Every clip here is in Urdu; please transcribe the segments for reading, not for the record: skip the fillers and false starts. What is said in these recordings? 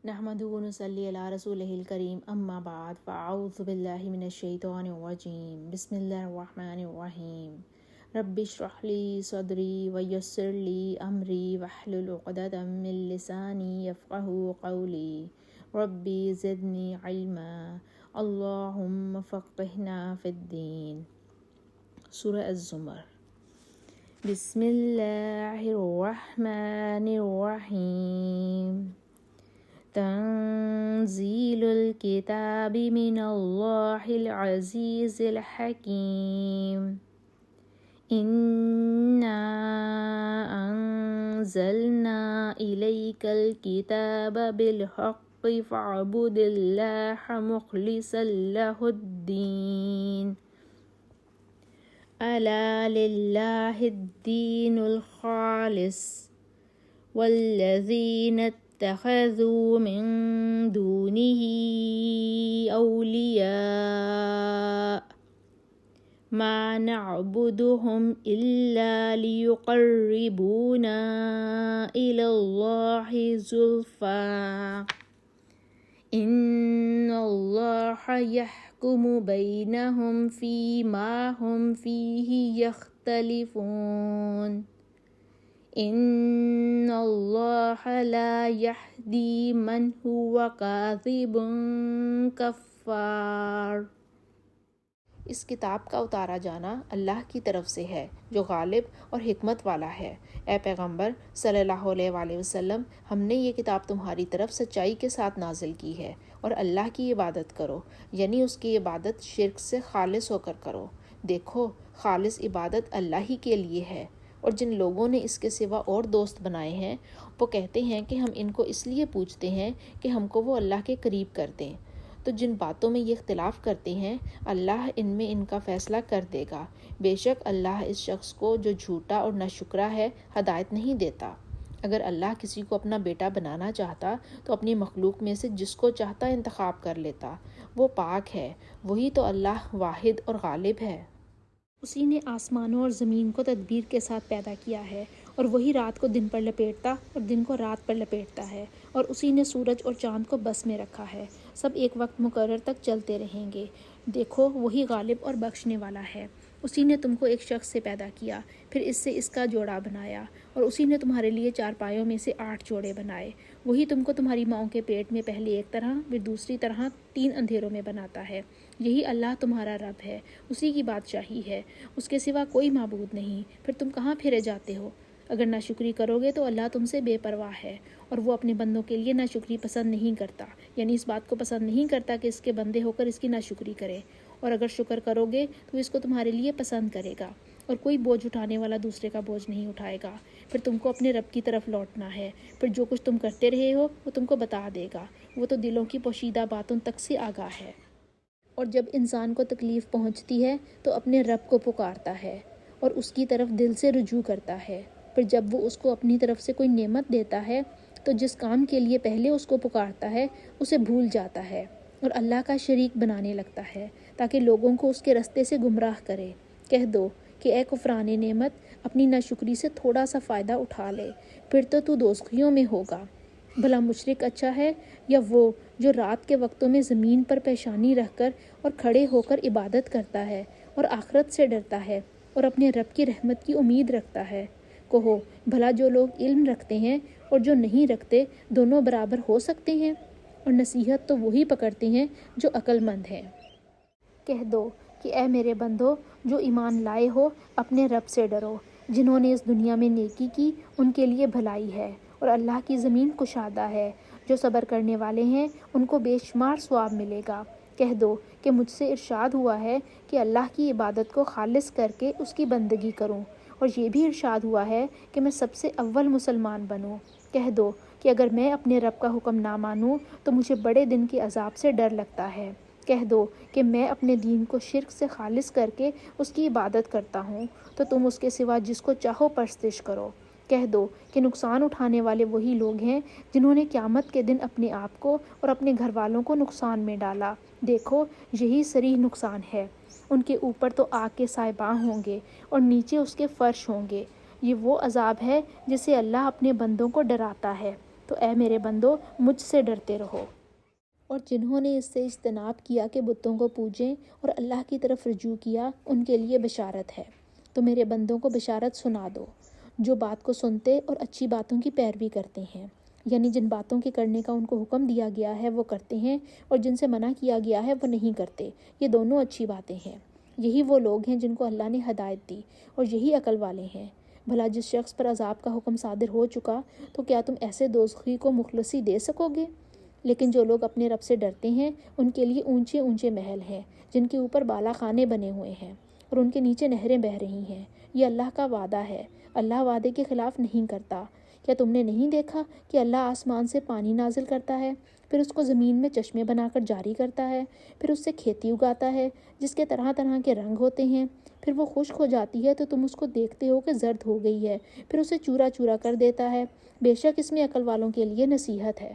نحمده ونصلي على رسوله الكريم اما بعد فاعوذ بالله من الشيطان الرجيم بسم الله الرحمن الرحيم رب اشرح لي صدري ويسر لي امري واحلل عقدة من لساني يفقهوا قولي ربي زدني علما اللهم فقهنا في الدين. سورہ الزمر. بسم اللہ الرحمن الرحیم. تنزیل الکتاب من اللہ العزیز الحکیم. انا انزلنا الیک الکتاب بالحق فاعبد اللہ مخلصا لہ الدین. الا للہ الدین الخالص والذین اتخذوا من دونه اولیاء ما نعبدهم الا ليقربونا الى اللہ زلفى ان اللہ يحكم بينهم فيما هم فيه يختلفون. ان اللہ لا يهدي من هو كاذب کفار. اس کتاب کا اتارا جانا اللہ کی طرف سے ہے جو غالب اور حکمت والا ہے. اے پیغمبر صلی اللہ علیہ وآلہ وسلم، ہم نے یہ کتاب تمہاری طرف سچائی کے ساتھ نازل کی ہے، اور اللہ کی عبادت کرو، یعنی اس کی عبادت شرک سے خالص ہو کر کرو. دیکھو، خالص عبادت اللہ ہی کے لیے ہے، اور جن لوگوں نے اس کے سوا اور دوست بنائے ہیں وہ کہتے ہیں کہ ہم ان کو اس لیے پوچھتے ہیں کہ ہم کو وہ اللہ کے قریب کر دیں. تو جن باتوں میں یہ اختلاف کرتے ہیں اللہ ان میں ان کا فیصلہ کر دے گا. بے شک اللہ اس شخص کو جو جھوٹا اور ناشکرا ہے ہدایت نہیں دیتا. اگر اللہ کسی کو اپنا بیٹا بنانا چاہتا تو اپنی مخلوق میں سے جس کو چاہتا انتخاب کر لیتا. وہ پاک ہے، وہی تو اللہ واحد اور غالب ہے. اسی نے آسمانوں اور زمین کو تدبیر کے ساتھ پیدا کیا ہے، اور وہی رات کو دن پر لپیٹتا اور دن کو رات پر لپیٹتا ہے، اور اسی نے سورج اور چاند کو بس میں رکھا ہے. سب ایک وقت مقرر تک چلتے رہیں گے. دیکھو، وہی غالب اور بخشنے والا ہے. اسی نے تم کو ایک شخص سے پیدا کیا، پھر اس سے اس کا جوڑا بنایا، اور اسی نے تمہارے لیے 4 پایوں میں سے 8 جوڑے بنائے. وہی تم کو تمہاری ماؤں کے پیٹ میں پہلے ایک طرح پھر دوسری طرح 3 اندھیروں میں بناتا ہے. یہی اللہ تمہارا رب ہے، اسی کی بادشاہی ہے، اس کے سوا کوئی معبود نہیں. پھر تم کہاں پھرے جاتے ہو؟ اگر ناشکری کرو گے تو اللہ تم سے بے پرواہ ہے، اور وہ اپنے بندوں کے لیے ناشکری پسند نہیں کرتا، یعنی اس بات کو پسند نہیں کرتا کہ اس کے بندے ہو کر اس کی ناشکری کرے. اور اگر شکر کرو گے تو اس کو تمہارے لیے پسند کرے گا، اور کوئی بوجھ اٹھانے والا دوسرے کا بوجھ نہیں اٹھائے گا. پھر تم کو اپنے رب کی طرف لوٹنا ہے، پھر جو کچھ تم کرتے رہے ہو وہ تم کو بتا دے گا. وہ تو دلوں کی پوشیدہ باتوں تک سے آگاہ ہے. اور جب انسان کو تکلیف پہنچتی ہے تو اپنے رب کو پکارتا ہے اور اس کی طرف دل سے رجوع کرتا ہے. پھر جب وہ اس کو اپنی طرف سے کوئی نعمت دیتا ہے تو جس کام کے لیے پہلے اس کو پکارتا ہے اسے بھول جاتا ہے اور اللہ کا شریک بنانے لگتا ہے تاکہ لوگوں کو اس کے رستے سے گمراہ کرے. کہہ دو کہ اے کفران نعمت، اپنی ناشکری سے تھوڑا سا فائدہ اٹھا لے، پھر تو دوزخیوں میں ہوگا. بھلا مشرک اچھا ہے یا وہ جو رات کے وقتوں میں زمین پر پیشانی رکھ کر اور کھڑے ہو کر عبادت کرتا ہے اور آخرت سے ڈرتا ہے اور اپنے رب کی رحمت کی امید رکھتا ہے. کہو، بھلا جو لوگ علم رکھتے ہیں اور جو نہیں رکھتے دونوں برابر ہو سکتے ہیں؟ اور نصیحت تو وہی پکڑتے ہیں جو عقل مند ہیں. کہہ دو کہ اے میرے بندو جو ایمان لائے ہو، اپنے رب سے ڈرو. جنہوں نے اس دنیا میں نیکی کی ان کے لیے بھلائی ہے، اور اللہ کی زمین کشادہ ہے. جو صبر کرنے والے ہیں ان کو بے شمار ثواب ملے گا. کہہ دو کہ مجھ سے ارشاد ہوا ہے کہ اللہ کی عبادت کو خالص کر کے اس کی بندگی کروں، اور یہ بھی ارشاد ہوا ہے کہ میں سب سے اول مسلمان بنوں. کہہ دو کہ اگر میں اپنے رب کا حکم نہ مانوں تو مجھے بڑے دن کے عذاب سے ڈر لگتا ہے. کہہ دو کہ میں اپنے دین کو شرک سے خالص کر کے اس کی عبادت کرتا ہوں، تو تم اس کے سوا جس کو چاہو پرستش کرو. کہہ دو کہ نقصان اٹھانے والے وہی لوگ ہیں جنہوں نے قیامت کے دن اپنے آپ کو اور اپنے گھر والوں کو نقصان میں ڈالا. دیکھو، یہی صریح نقصان ہے. ان کے اوپر تو آگ کے سائباں ہوں گے اور نیچے اس کے فرش ہوں گے. یہ وہ عذاب ہے جسے اللہ اپنے بندوں کو ڈراتا ہے تو اے میرے بندو مجھ سے ڈرتے رہو۔ اور جنہوں نے اس سے اجتناب کیا کہ بتوں کو پوجیں اور اللہ کی طرف رجوع کیا، ان کے لیے بشارت ہے۔ تو میرے بندوں کو بشارت سنا دو جو بات کو سنتے اور اچھی باتوں کی پیروی کرتے ہیں، یعنی جن باتوں کے کرنے کا ان کو حکم دیا گیا ہے وہ کرتے ہیں، اور جن سے منع کیا گیا ہے وہ نہیں کرتے۔ یہ دونوں اچھی باتیں ہیں۔ یہی وہ لوگ ہیں جن کو اللہ نے ہدایت دی، اور یہی عقل والے ہیں۔ بھلا جس شخص پر عذاب کا حکم صادر ہو چکا، تو کیا تم ایسے دوزخی کو مخلصی دے سکو گے؟ لیکن جو لوگ اپنے رب سے ڈرتے ہیں ان کے لیے اونچے اونچے محل ہیں جن کے اوپر بالا خانے بنے ہوئے ہیں، اور ان کے نیچے نہریں بہہ رہی ہیں۔ یہ اللہ کا وعدہ ہے، اللہ وعدے کے خلاف نہیں کرتا۔ کیا تم نے نہیں دیکھا کہ اللہ آسمان سے پانی نازل کرتا ہے، پھر اس کو زمین میں چشمے بنا کر جاری کرتا ہے، پھر اس سے کھیتی اگاتا ہے جس کے طرح طرح کے رنگ ہوتے ہیں، پھر وہ خشک ہو جاتی ہے تو تم اس کو دیکھتے ہو کہ زرد ہو گئی ہے، پھر اسے چورا چورا کر دیتا ہے۔ بے شک اس میں عقل والوں کے لیے نصیحت ہے۔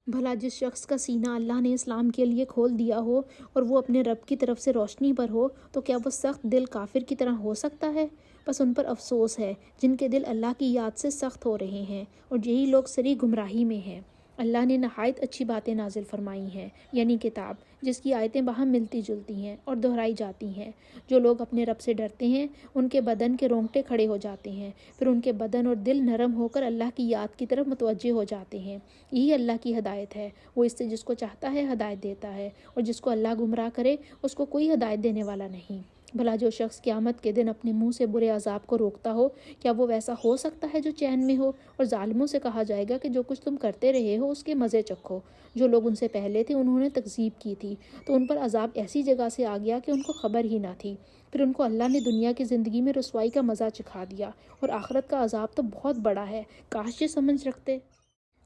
بھلا جس شخص کا سینہ اللہ نے اسلام کے لیے کھول دیا ہو اور وہ اپنے رب کی طرف سے روشنی پر ہو، تو کیا وہ سخت دل کافر کی طرح ہو سکتا ہے؟ بس ان پر افسوس ہے جن کے دل اللہ کی یاد سے سخت ہو رہے ہیں، اور یہی لوگ سری گمراہی میں ہیں۔ اللہ نے نہایت اچھی باتیں نازل فرمائی ہیں، یعنی کتاب جس کی آیتیں باہم ملتی جلتی ہیں اور دہرائی جاتی ہیں۔ جو لوگ اپنے رب سے ڈرتے ہیں ان کے بدن کے رونگٹے کھڑے ہو جاتے ہیں، پھر ان کے بدن اور دل نرم ہو کر اللہ کی یاد کی طرف متوجہ ہو جاتے ہیں۔ یہی اللہ کی ہدایت ہے، وہ اس سے جس کو چاہتا ہے ہدایت دیتا ہے، اور جس کو اللہ گمراہ کرے اس کو کوئی ہدایت دینے والا نہیں۔ بھلا جو شخص قیامت کے دن اپنے منہ سے برے عذاب کو روکتا ہو، کیا وہ ویسا ہو سکتا ہے جو چین میں ہو؟ اور ظالموں سے کہا جائے گا کہ جو کچھ تم کرتے رہے ہو اس کے مزے چکھو۔ جو لوگ ان سے پہلے تھے انہوں نے تکذیب کی تھی، تو ان پر عذاب ایسی جگہ سے آ گیا کہ ان کو خبر ہی نہ تھی۔ پھر ان کو اللہ نے دنیا کی زندگی میں رسوائی کا مزہ چکھا دیا، اور آخرت کا عذاب تو بہت بڑا ہے، کاش یہ سمجھ رکھتے۔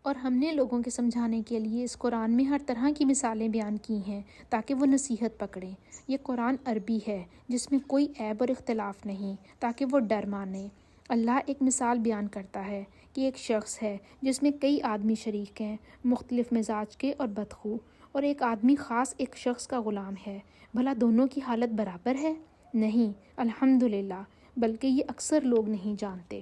اور ہم نے لوگوں کے سمجھانے کے لیے اس قرآن میں ہر طرح کی مثالیں بیان کی ہیں تاکہ وہ نصیحت پکڑیں۔ یہ قرآن عربی ہے جس میں کوئی عیب اور اختلاف نہیں، تاکہ وہ ڈر مانیں۔ اللہ ایک مثال بیان کرتا ہے کہ ایک شخص ہے جس میں کئی آدمی شریک ہیں، مختلف مزاج کے اور بدخو، اور ایک آدمی خاص ایک شخص کا غلام ہے۔ بھلا دونوں کی حالت برابر ہے؟ نہیں، الحمدللہ، بلکہ یہ اکثر لوگ نہیں جانتے۔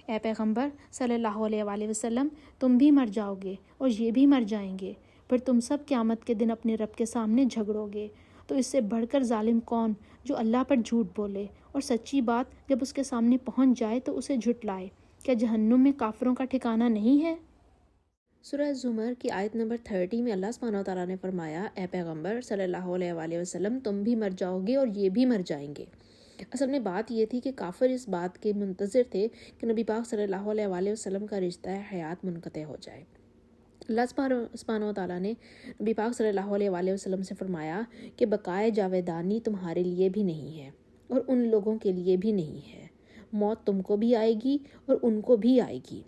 اے پیغمبر صلی اللہ علیہ وآلہ وسلم، تم بھی مر جاؤ گے اور یہ بھی مر جائیں گے، پھر تم سب قیامت کے دن اپنے رب کے سامنے جھگڑو گے۔ تو اس سے بڑھ کر ظالم کون جو اللہ پر جھوٹ بولے اور سچی بات جب اس کے سامنے پہنچ جائے تو اسے جھٹلائے؟ کیا جہنم میں کافروں کا ٹھکانہ نہیں ہے؟ سورہ زمر کی آیت نمبر 30 میں اللہ سبحانہ وتعالیٰ نے فرمایا، اے پیغمبر صلی اللہ علیہ وآلہ وسلم، تم بھی مر جاؤ گے اور یہ بھی مر جائیں گے۔ اصل میں بات یہ تھی کہ کافر اس بات کے منتظر تھے کہ نبی پاک صلی اللہ علیہ وآلہ وسلم کا رشتہ حیات منقطع ہو جائے۔ اللہ سبحانہ وتعالیٰ نے نبی پاک صلی اللہ علیہ وآلہ وسلم سے فرمایا کہ بقائے جاویدانی تمہارے لیے بھی نہیں ہے اور ان لوگوں کے لیے بھی نہیں ہے۔ موت تم کو بھی آئے گی اور ان کو بھی آئے گی،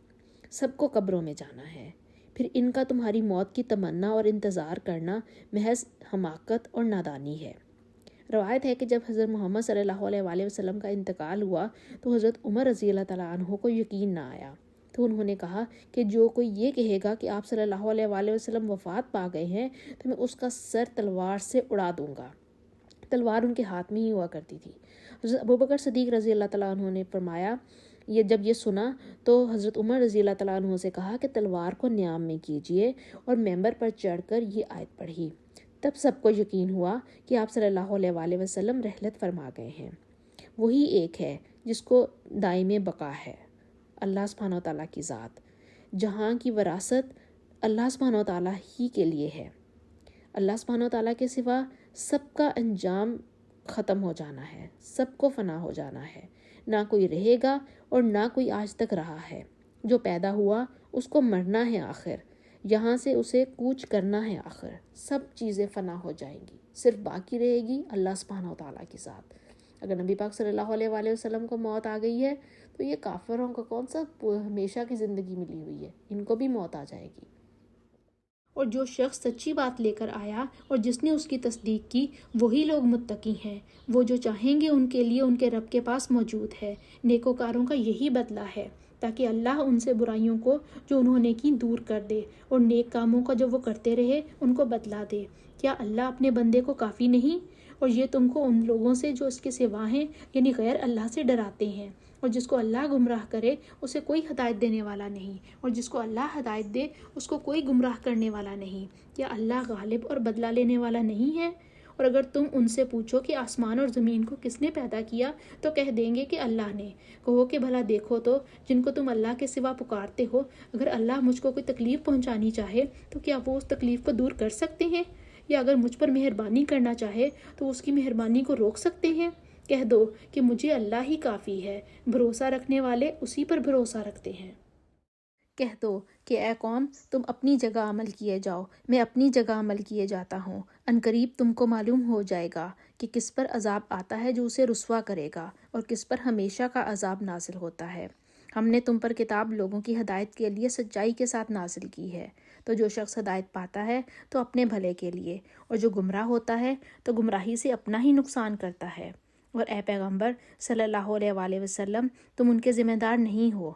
سب کو قبروں میں جانا ہے۔ پھر ان کا تمہاری موت کی تمنا اور انتظار کرنا محض حماقت اور نادانی ہے۔ روایت ہے کہ جب حضرت محمد صلی اللہ علیہ وآلہ وسلم کا انتقال ہوا تو حضرت عمر رضی اللہ تعالیٰ عنہ کو یقین نہ آیا، تو انہوں نے کہا کہ جو کوئی یہ کہے گا کہ آپ صلی اللہ علیہ وآلہ وسلم وفات پا گئے ہیں تو میں اس کا سر تلوار سے اڑا دوں گا۔ تلوار ان کے ہاتھ میں ہی ہوا کرتی تھی۔ حضرت ابوبکر صدیق رضی اللہ تعالیٰ عنہ نے فرمایا، جب یہ سنا تو حضرت عمر رضی اللہ تعالیٰ عنہ سے کہا کہ تلوار کو نیام میں کیجئے، اور ممبر پر چڑھ کر یہ آیت پڑھی۔ تب سب کو یقین ہوا کہ آپ صلی اللہ علیہ وآلہ وسلم رحلت فرما گئے ہیں۔ وہی ایک ہے جس کو دائم بقا ہے، اللہ سبحانہ وتعالیٰ کی ذات، جہاں کی وراثت اللہ سبحانہ وتعالیٰ ہی کے لیے ہے۔ اللہ سبحانہ وتعالیٰ کے سوا سب کا انجام ختم ہو جانا ہے، سب کو فنا ہو جانا ہے، نہ کوئی رہے گا اور نہ کوئی آج تک رہا ہے۔ جو پیدا ہوا اس کو مرنا ہے آخر، یہاں سے اسے کوچ کرنا ہے آخر، سب چیزیں فنا ہو جائیں گی، صرف باقی رہے گی اللہ سبحانہ وتعالیٰ کی ذات۔ اگر نبی پاک صلی اللہ علیہ وآلہ وسلم کو موت آ گئی ہے تو یہ کافروں کو کون سا ہمیشہ کی زندگی ملی ہوئی ہے، ان کو بھی موت آ جائے گی۔ اور جو شخص سچی بات لے کر آیا اور جس نے اس کی تصدیق کی، وہی لوگ متقی ہیں۔ وہ جو چاہیں گے ان کے لیے ان کے رب کے پاس موجود ہے۔ نیکوکاروں کا یہی بدلہ ہے، تاکہ اللہ ان سے برائیوں کو جو انہوں نے کی دور کر دے، اور نیک کاموں کا جو وہ کرتے رہے ان کو بدلا دے۔ کیا اللہ اپنے بندے کو کافی نہیں؟ اور یہ تم کو ان لوگوں سے جو اس کے سوا ہیں، یعنی غیر اللہ سے ڈراتے ہیں۔ اور جس کو اللہ گمراہ کرے اسے کوئی ہدایت دینے والا نہیں، اور جس کو اللہ ہدایت دے اس کو کوئی گمراہ کرنے والا نہیں۔ کیا اللہ غالب اور بدلہ لینے والا نہیں ہے؟ اور اگر تم ان سے پوچھو کہ آسمان اور زمین کو کس نے پیدا کیا تو کہہ دیں گے کہ اللہ نے۔ کہو کہ بھلا دیکھو تو جن کو تم اللہ کے سوا پکارتے ہو، اگر اللہ مجھ کو کوئی تکلیف پہنچانی چاہے تو کیا وہ اس تکلیف کو دور کر سکتے ہیں؟ یا اگر مجھ پر مہربانی کرنا چاہے تو اس کی مہربانی کو روک سکتے ہیں؟ کہہ دو کہ مجھے اللہ ہی کافی ہے، بھروسہ رکھنے والے اسی پر بھروسہ رکھتے ہیں۔ کہہ دو کہ اے قوم تم اپنی جگہ عمل کیے جاؤ، میں اپنی جگہ عمل کیے جاتا ہوں۔ عنقریب تم کو معلوم ہو جائے گا کہ کس پر عذاب آتا ہے جو اسے رسوا کرے گا، اور کس پر ہمیشہ کا عذاب نازل ہوتا ہے۔ ہم نے تم پر کتاب لوگوں کی ہدایت کے لیے سچائی کے ساتھ نازل کی ہے، تو جو شخص ہدایت پاتا ہے تو اپنے بھلے کے لیے، اور جو گمراہ ہوتا ہے تو گمراہی سے اپنا ہی نقصان کرتا ہے۔ اور اے پیغمبر صلی اللہ علیہ وآلہ وسلم تم ان کے ذمہ دار نہیں ہو۔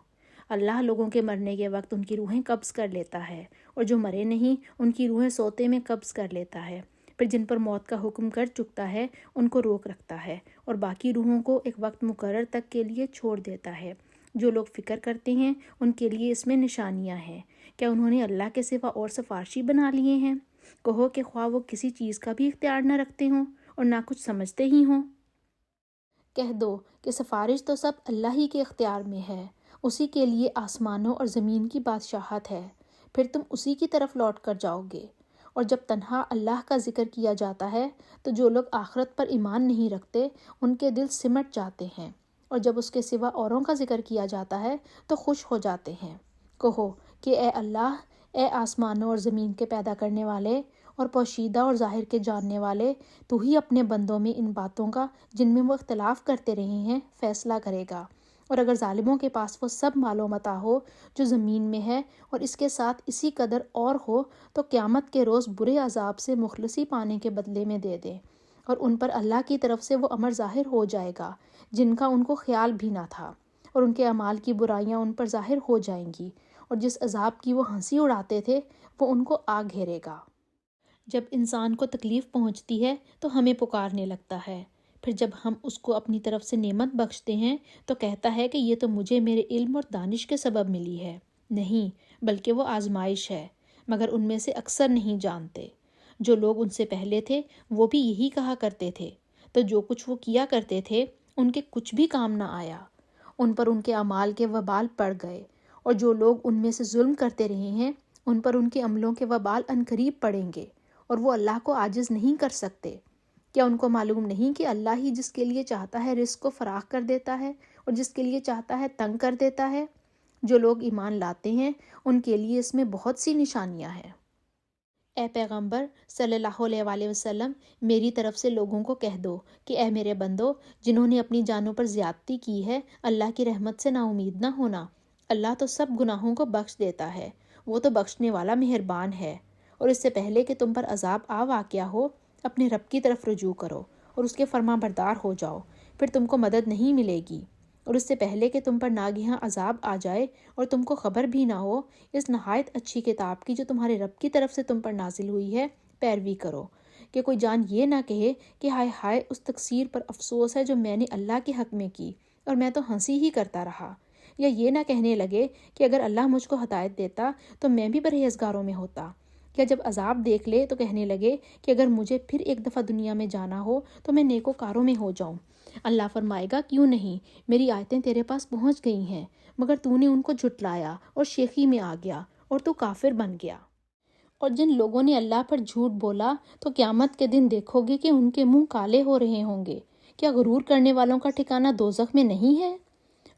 اللہ لوگوں کے مرنے کے وقت ان کی روحیں قبض کر لیتا ہے، اور جو مرے نہیں ان کی روحیں سوتے میں قبض کر لیتا ہے، پھر جن پر موت کا حکم کر چکتا ہے ان کو روک رکھتا ہے، اور باقی روحوں کو ایک وقت مقرر تک کے لیے چھوڑ دیتا ہے۔ جو لوگ فکر کرتے ہیں ان کے لیے اس میں نشانیاں ہیں۔ کیا انہوں نے اللہ کے سوا اور سفارشی بنا لیے ہیں؟ کہو کہ خواہ وہ کسی چیز کا بھی اختیار نہ رکھتے ہوں اور نہ کچھ سمجھتے ہی ہوں۔ کہہ دو کہ سفارش تو سب اللہ ہی کے اختیار میں ہے، اسی کے لیے آسمانوں اور زمین کی بادشاہت ہے، پھر تم اسی کی طرف لوٹ کر جاؤ گے۔ اور جب تنہا اللہ کا ذکر کیا جاتا ہے تو جو لوگ آخرت پر ایمان نہیں رکھتے ان کے دل سمٹ جاتے ہیں، اور جب اس کے سوا اوروں کا ذکر کیا جاتا ہے تو خوش ہو جاتے ہیں۔ کہو کہ اے اللہ، اے آسمانوں اور زمین کے پیدا کرنے والے اور پوشیدہ اور ظاہر کے جاننے والے، تو ہی اپنے بندوں میں ان باتوں کا جن میں وہ اختلاف کرتے رہے ہیں فیصلہ کرے گا۔ اور اگر ظالموں کے پاس وہ سب مال و متاع ہو جو زمین میں ہے اور اس کے ساتھ اسی قدر اور ہو تو قیامت کے روز برے عذاب سے مخلصی پانے کے بدلے میں دے دیں، اور ان پر اللہ کی طرف سے وہ امر ظاہر ہو جائے گا جن کا ان کو خیال بھی نہ تھا، اور ان کے اعمال کی برائیاں ان پر ظاہر ہو جائیں گی، اور جس عذاب کی وہ ہنسی اڑاتے تھے وہ ان کو آ گھیرے گا۔ جب انسان کو تکلیف پہنچتی ہے تو ہمیں پکارنے لگتا ہے، پھر جب ہم اس کو اپنی طرف سے نعمت بخشتے ہیں تو کہتا ہے کہ یہ تو مجھے میرے علم اور دانش کے سبب ملی ہے۔ نہیں، بلکہ وہ آزمائش ہے، مگر ان میں سے اکثر نہیں جانتے۔ جو لوگ ان سے پہلے تھے وہ بھی یہی کہا کرتے تھے، تو جو کچھ وہ کیا کرتے تھے ان کے کچھ بھی کام نہ آیا، ان پر ان کے اعمال کے وبال پڑ گئے۔ اور جو لوگ ان میں سے ظلم کرتے رہے ہیں ان پر ان کے عملوں کے وبال عنقریب پڑیں گے، اور وہ اللہ کو عاجز نہیں کر سکتے۔ کیا ان کو معلوم نہیں کہ اللہ ہی جس کے لیے چاہتا ہے رزق کو فراخ کر دیتا ہے اور جس کے لیے چاہتا ہے تنگ کر دیتا ہے؟ جو لوگ ایمان لاتے ہیں ان کے لیے اس میں بہت سی نشانیاں ہیں۔ اے پیغمبر صلی اللہ علیہ وآلہ وسلم، میری طرف سے لوگوں کو کہہ دو کہ اے میرے بندو، جنہوں نے اپنی جانوں پر زیادتی کی ہے اللہ کی رحمت سے نا امید نہ ہونا۔ اللہ تو سب گناہوں کو بخش دیتا ہے، وہ تو بخشنے والا مہربان ہے۔ اور اس سے پہلے کہ تم پر عذاب آ واقع ہو، اپنے رب کی طرف رجوع کرو اور اس کے فرما بردار ہو جاؤ، پھر تم کو مدد نہیں ملے گی۔ اور اس سے پہلے کہ تم پر ناگہاں عذاب آ جائے اور تم کو خبر بھی نہ ہو، اس نہایت اچھی کتاب کی جو تمہارے رب کی طرف سے تم پر نازل ہوئی ہے پیروی کرو، کہ کوئی جان یہ نہ کہے کہ ہائے ہائے اس تقصیر پر افسوس ہے جو میں نے اللہ کے حق میں کی اور میں تو ہنسی ہی کرتا رہا، یا یہ نہ کہنے لگے کہ اگر اللہ مجھ کو ہدایت دیتا تو میں بھی پرہیزگاروں میں ہوتا، یا جب عذاب دیکھ لے تو کہنے لگے کہ اگر مجھے پھر ایک دفعہ دنیا میں جانا ہو تو میں نیکوکاروں میں ہو جاؤں۔ اللہ فرمائے گا کیوں نہیں، میری آیتیں تیرے پاس پہنچ گئی ہیں، مگر تو نے ان کو جھٹلایا اور شیخی میں آ گیا اور تو کافر بن گیا۔ اور جن لوگوں نے اللہ پر جھوٹ بولا تو قیامت کے دن دیکھو گے کہ ان کے منہ کالے ہو رہے ہوں گے۔ کیا غرور کرنے والوں کا ٹھکانہ دوزخ میں نہیں ہے؟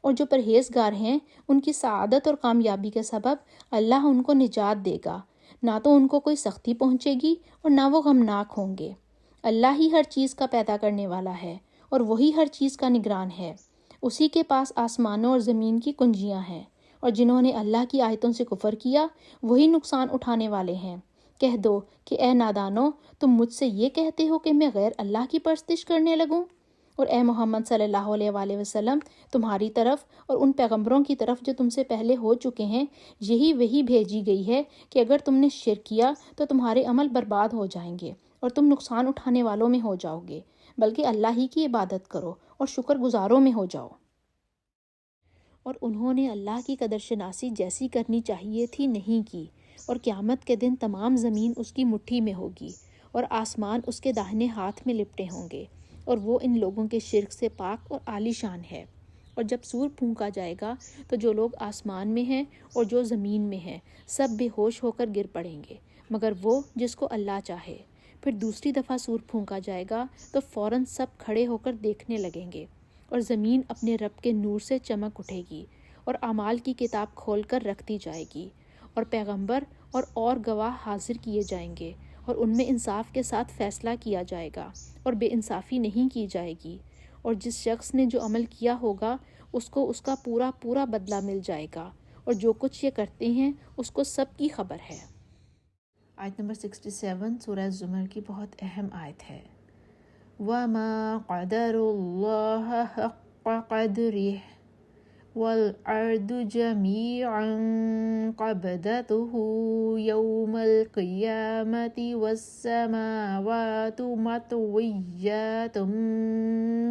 اور جو پرہیزگار ہیں ان کی سعادت اور کامیابی کے سبب اللہ ان کو نجات دے گا، نہ تو ان کو کوئی سختی پہنچے گی اور نہ وہ غمناک ہوں گے۔ اللہ ہی ہر چیز کا پیدا کرنے والا ہے اور وہی ہر چیز کا نگران ہے، اسی کے پاس آسمانوں اور زمین کی کنجیاں ہیں، اور جنہوں نے اللہ کی آیتوں سے کفر کیا وہی نقصان اٹھانے والے ہیں۔ کہہ دو کہ اے نادانو، تم مجھ سے یہ کہتے ہو کہ میں غیر اللہ کی پرستش کرنے لگوں؟ اور اے محمد صلی اللہ علیہ وآلہ وسلم، تمہاری طرف اور ان پیغمبروں کی طرف جو تم سے پہلے ہو چکے ہیں یہی وہی بھیجی گئی ہے کہ اگر تم نے شرک کیا تو تمہارے عمل برباد ہو جائیں گے اور تم نقصان اٹھانے والوں میں ہو جاؤ گے، بلکہ اللہ ہی کی عبادت کرو اور شکر گزاروں میں ہو جاؤ۔ اور انہوں نے اللہ کی قدر شناسی جیسی کرنی چاہیے تھی نہیں کی، اور قیامت کے دن تمام زمین اس کی مٹھی میں ہوگی اور آسمان اس کے داہنے ہاتھ میں لپٹے ہوں گے، اور وہ ان لوگوں کے شرک سے پاک اور عالی شان ہے۔ اور جب سور پھونکا جائے گا تو جو لوگ آسمان میں ہیں اور جو زمین میں ہیں سب بے ہوش ہو کر گر پڑیں گے مگر وہ جس کو اللہ چاہے۔ پھر دوسری دفعہ سور پھونکا جائے گا تو فوراً سب کھڑے ہو کر دیکھنے لگیں گے، اور زمین اپنے رب کے نور سے چمک اٹھے گی اور اعمال کی کتاب کھول کر رکھ دی جائے گی، اور پیغمبر اور گواہ حاضر کیے جائیں گے، اور ان میں انصاف کے ساتھ فیصلہ کیا جائے گا اور بے انصافی نہیں کی جائے گی، اور جس شخص نے جو عمل کیا ہوگا اس کو اس کا پورا پورا بدلہ مل جائے گا، اور جو کچھ یہ کرتے ہیں اس کو سب کی خبر ہے۔ آیت نمبر 67 سورہ زمر کی بہت اہم آیت ہے۔ وَمَا قَدَرُوا اللَّهَ حَقَّ قَدْرِهِ وَالْأَرْضُ جَمِيعًا قَبْضَتُهُ يَوْمَ الْقِيَامَةِ وَالسَّمَاوَاتُ مَطْوِيَّاتٌ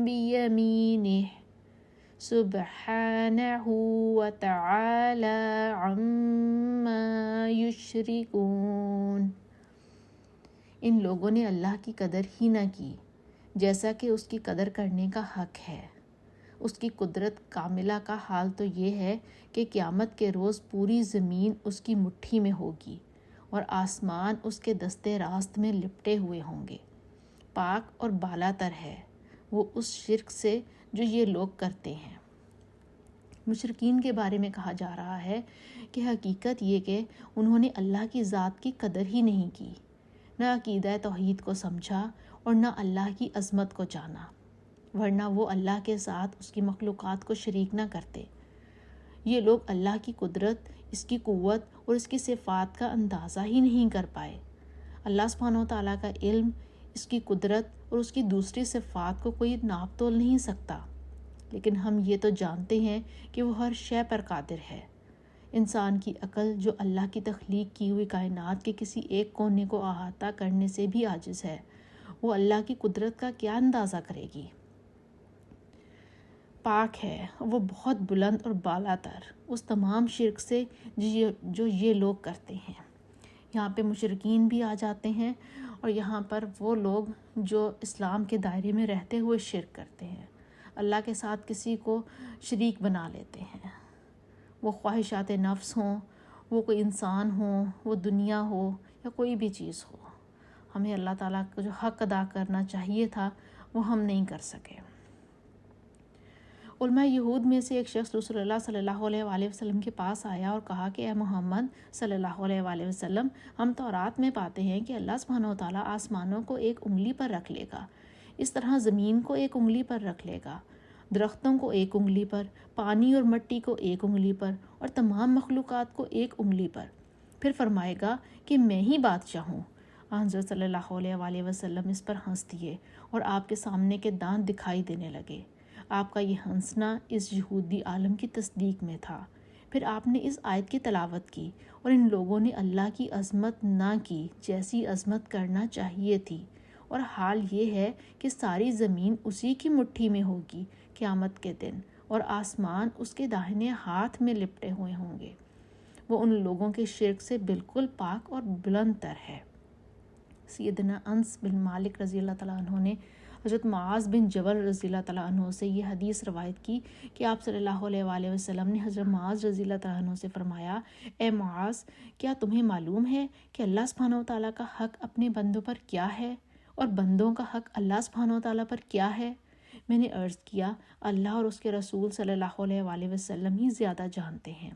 بِيَمِينِهِ سُبْحَانَهُ وَتَعَالَى عَمَّا يُشْرِكُونَ۔ ان لوگوں نے اللہ کی قدر ہی نہ کی جیسا کہ اس کی قدر کرنے کا حق ہے۔ اس کی قدرت کاملہ کا حال تو یہ ہے کہ قیامت کے روز پوری زمین اس کی مٹھی میں ہوگی اور آسمان اس کے دستے راست میں لپٹے ہوئے ہوں گے۔ پاک اور بالا تر ہے وہ اس شرک سے جو یہ لوگ کرتے ہیں۔ مشرکین کے بارے میں کہا جا رہا ہے کہ حقیقت یہ کہ انہوں نے اللہ کی ذات کی قدر ہی نہیں کی، نہ عقیدہ توحید کو سمجھا اور نہ اللہ کی عظمت کو جانا، ورنہ وہ اللہ کے ساتھ اس کی مخلوقات کو شریک نہ کرتے۔ یہ لوگ اللہ کی قدرت، اس کی قوت اور اس کی صفات کا اندازہ ہی نہیں کر پائے۔ اللہ سبحانہ و تعالیٰ کا علم، اس کی قدرت اور اس کی دوسری صفات کو کوئی ناپ تول نہیں سکتا، لیکن ہم یہ تو جانتے ہیں کہ وہ ہر شے پر قادر ہے۔ انسان کی عقل جو اللہ کی تخلیق کی ہوئی کائنات کے کسی ایک کونے کو احاطہ کرنے سے بھی عاجز ہے، وہ اللہ کی قدرت کا کیا اندازہ کرے گی۔ پاک ہے وہ بہت بلند اور بالا تر اس تمام شرک سے جو یہ لوگ کرتے ہیں۔ یہاں پہ مشرکین بھی آ جاتے ہیں اور یہاں پر وہ لوگ جو اسلام کے دائرے میں رہتے ہوئے شرک کرتے ہیں، اللہ کے ساتھ کسی کو شریک بنا لیتے ہیں، وہ خواہشات نفس ہوں، وہ کوئی انسان ہو، وہ دنیا ہو یا کوئی بھی چیز ہو۔ ہمیں اللہ تعالیٰ کا جو حق ادا کرنا چاہیے تھا وہ ہم نہیں کر سکے۔ علماء یہود میں سے ایک شخص رسول اللہ صلی اللہ علیہ وآلہ وسلم کے پاس آیا اور کہا کہ اے محمد صلی اللہ علیہ وآلہ وسلم، ہم تورات میں پاتے ہیں کہ اللہ سبحانہ و تعالیٰ آسمانوں کو ایک انگلی پر رکھ لے گا، اس طرح زمین کو ایک انگلی پر رکھ لے گا، درختوں کو ایک انگلی پر، پانی اور مٹی کو ایک انگلی پر اور تمام مخلوقات کو ایک انگلی پر، پھر فرمائے گا کہ میں ہی بادشاہ ہوں۔ حضرت صلی اللہ علیہ وآلہ وسلم اس پر ہنس دیے اور آپ کے سامنے کے دانت دکھائی دینے لگے۔ آپ کا یہ ہنسنا اس یہودی عالم کی تصدیق میں تھا۔ پھر آپ نے اس آیت کی تلاوت کی اور ان لوگوں نے اللہ کی عظمت نہ کی جیسی عظمت کرنا چاہیے تھی، اور حال یہ ہے کہ ساری زمین اسی کی مٹھی میں ہوگی قیامت کے دن، اور آسمان اس کے داہنے ہاتھ میں لپٹے ہوئے ہوں گے۔ وہ ان لوگوں کے شرک سے بالکل پاک اور بلند تر ہے۔ سیدنا انس بن مالک رضی اللہ تعالیٰ عنہ نے حضرت معاذ بن جبل رضی اللہ تعالیٰ عنہ سے یہ حدیث روایت کی کہ آپ صلی اللہ علیہ وآلہ وسلم نے حضرت معاذ رضی اللہ تعالیٰ عنہ سے فرمایا، اے معاذ، کیا تمہیں معلوم ہے کہ اللہ سبحانہ و تعالیٰ کا حق اپنے بندوں پر کیا ہے اور بندوں کا حق اللہ سبحانہ و تعالیٰ پر کیا ہے؟ میں نے عرض کیا، اللہ اور اس کے رسول صلی اللہ علیہ وآلہ وسلم ہی زیادہ جانتے ہیں۔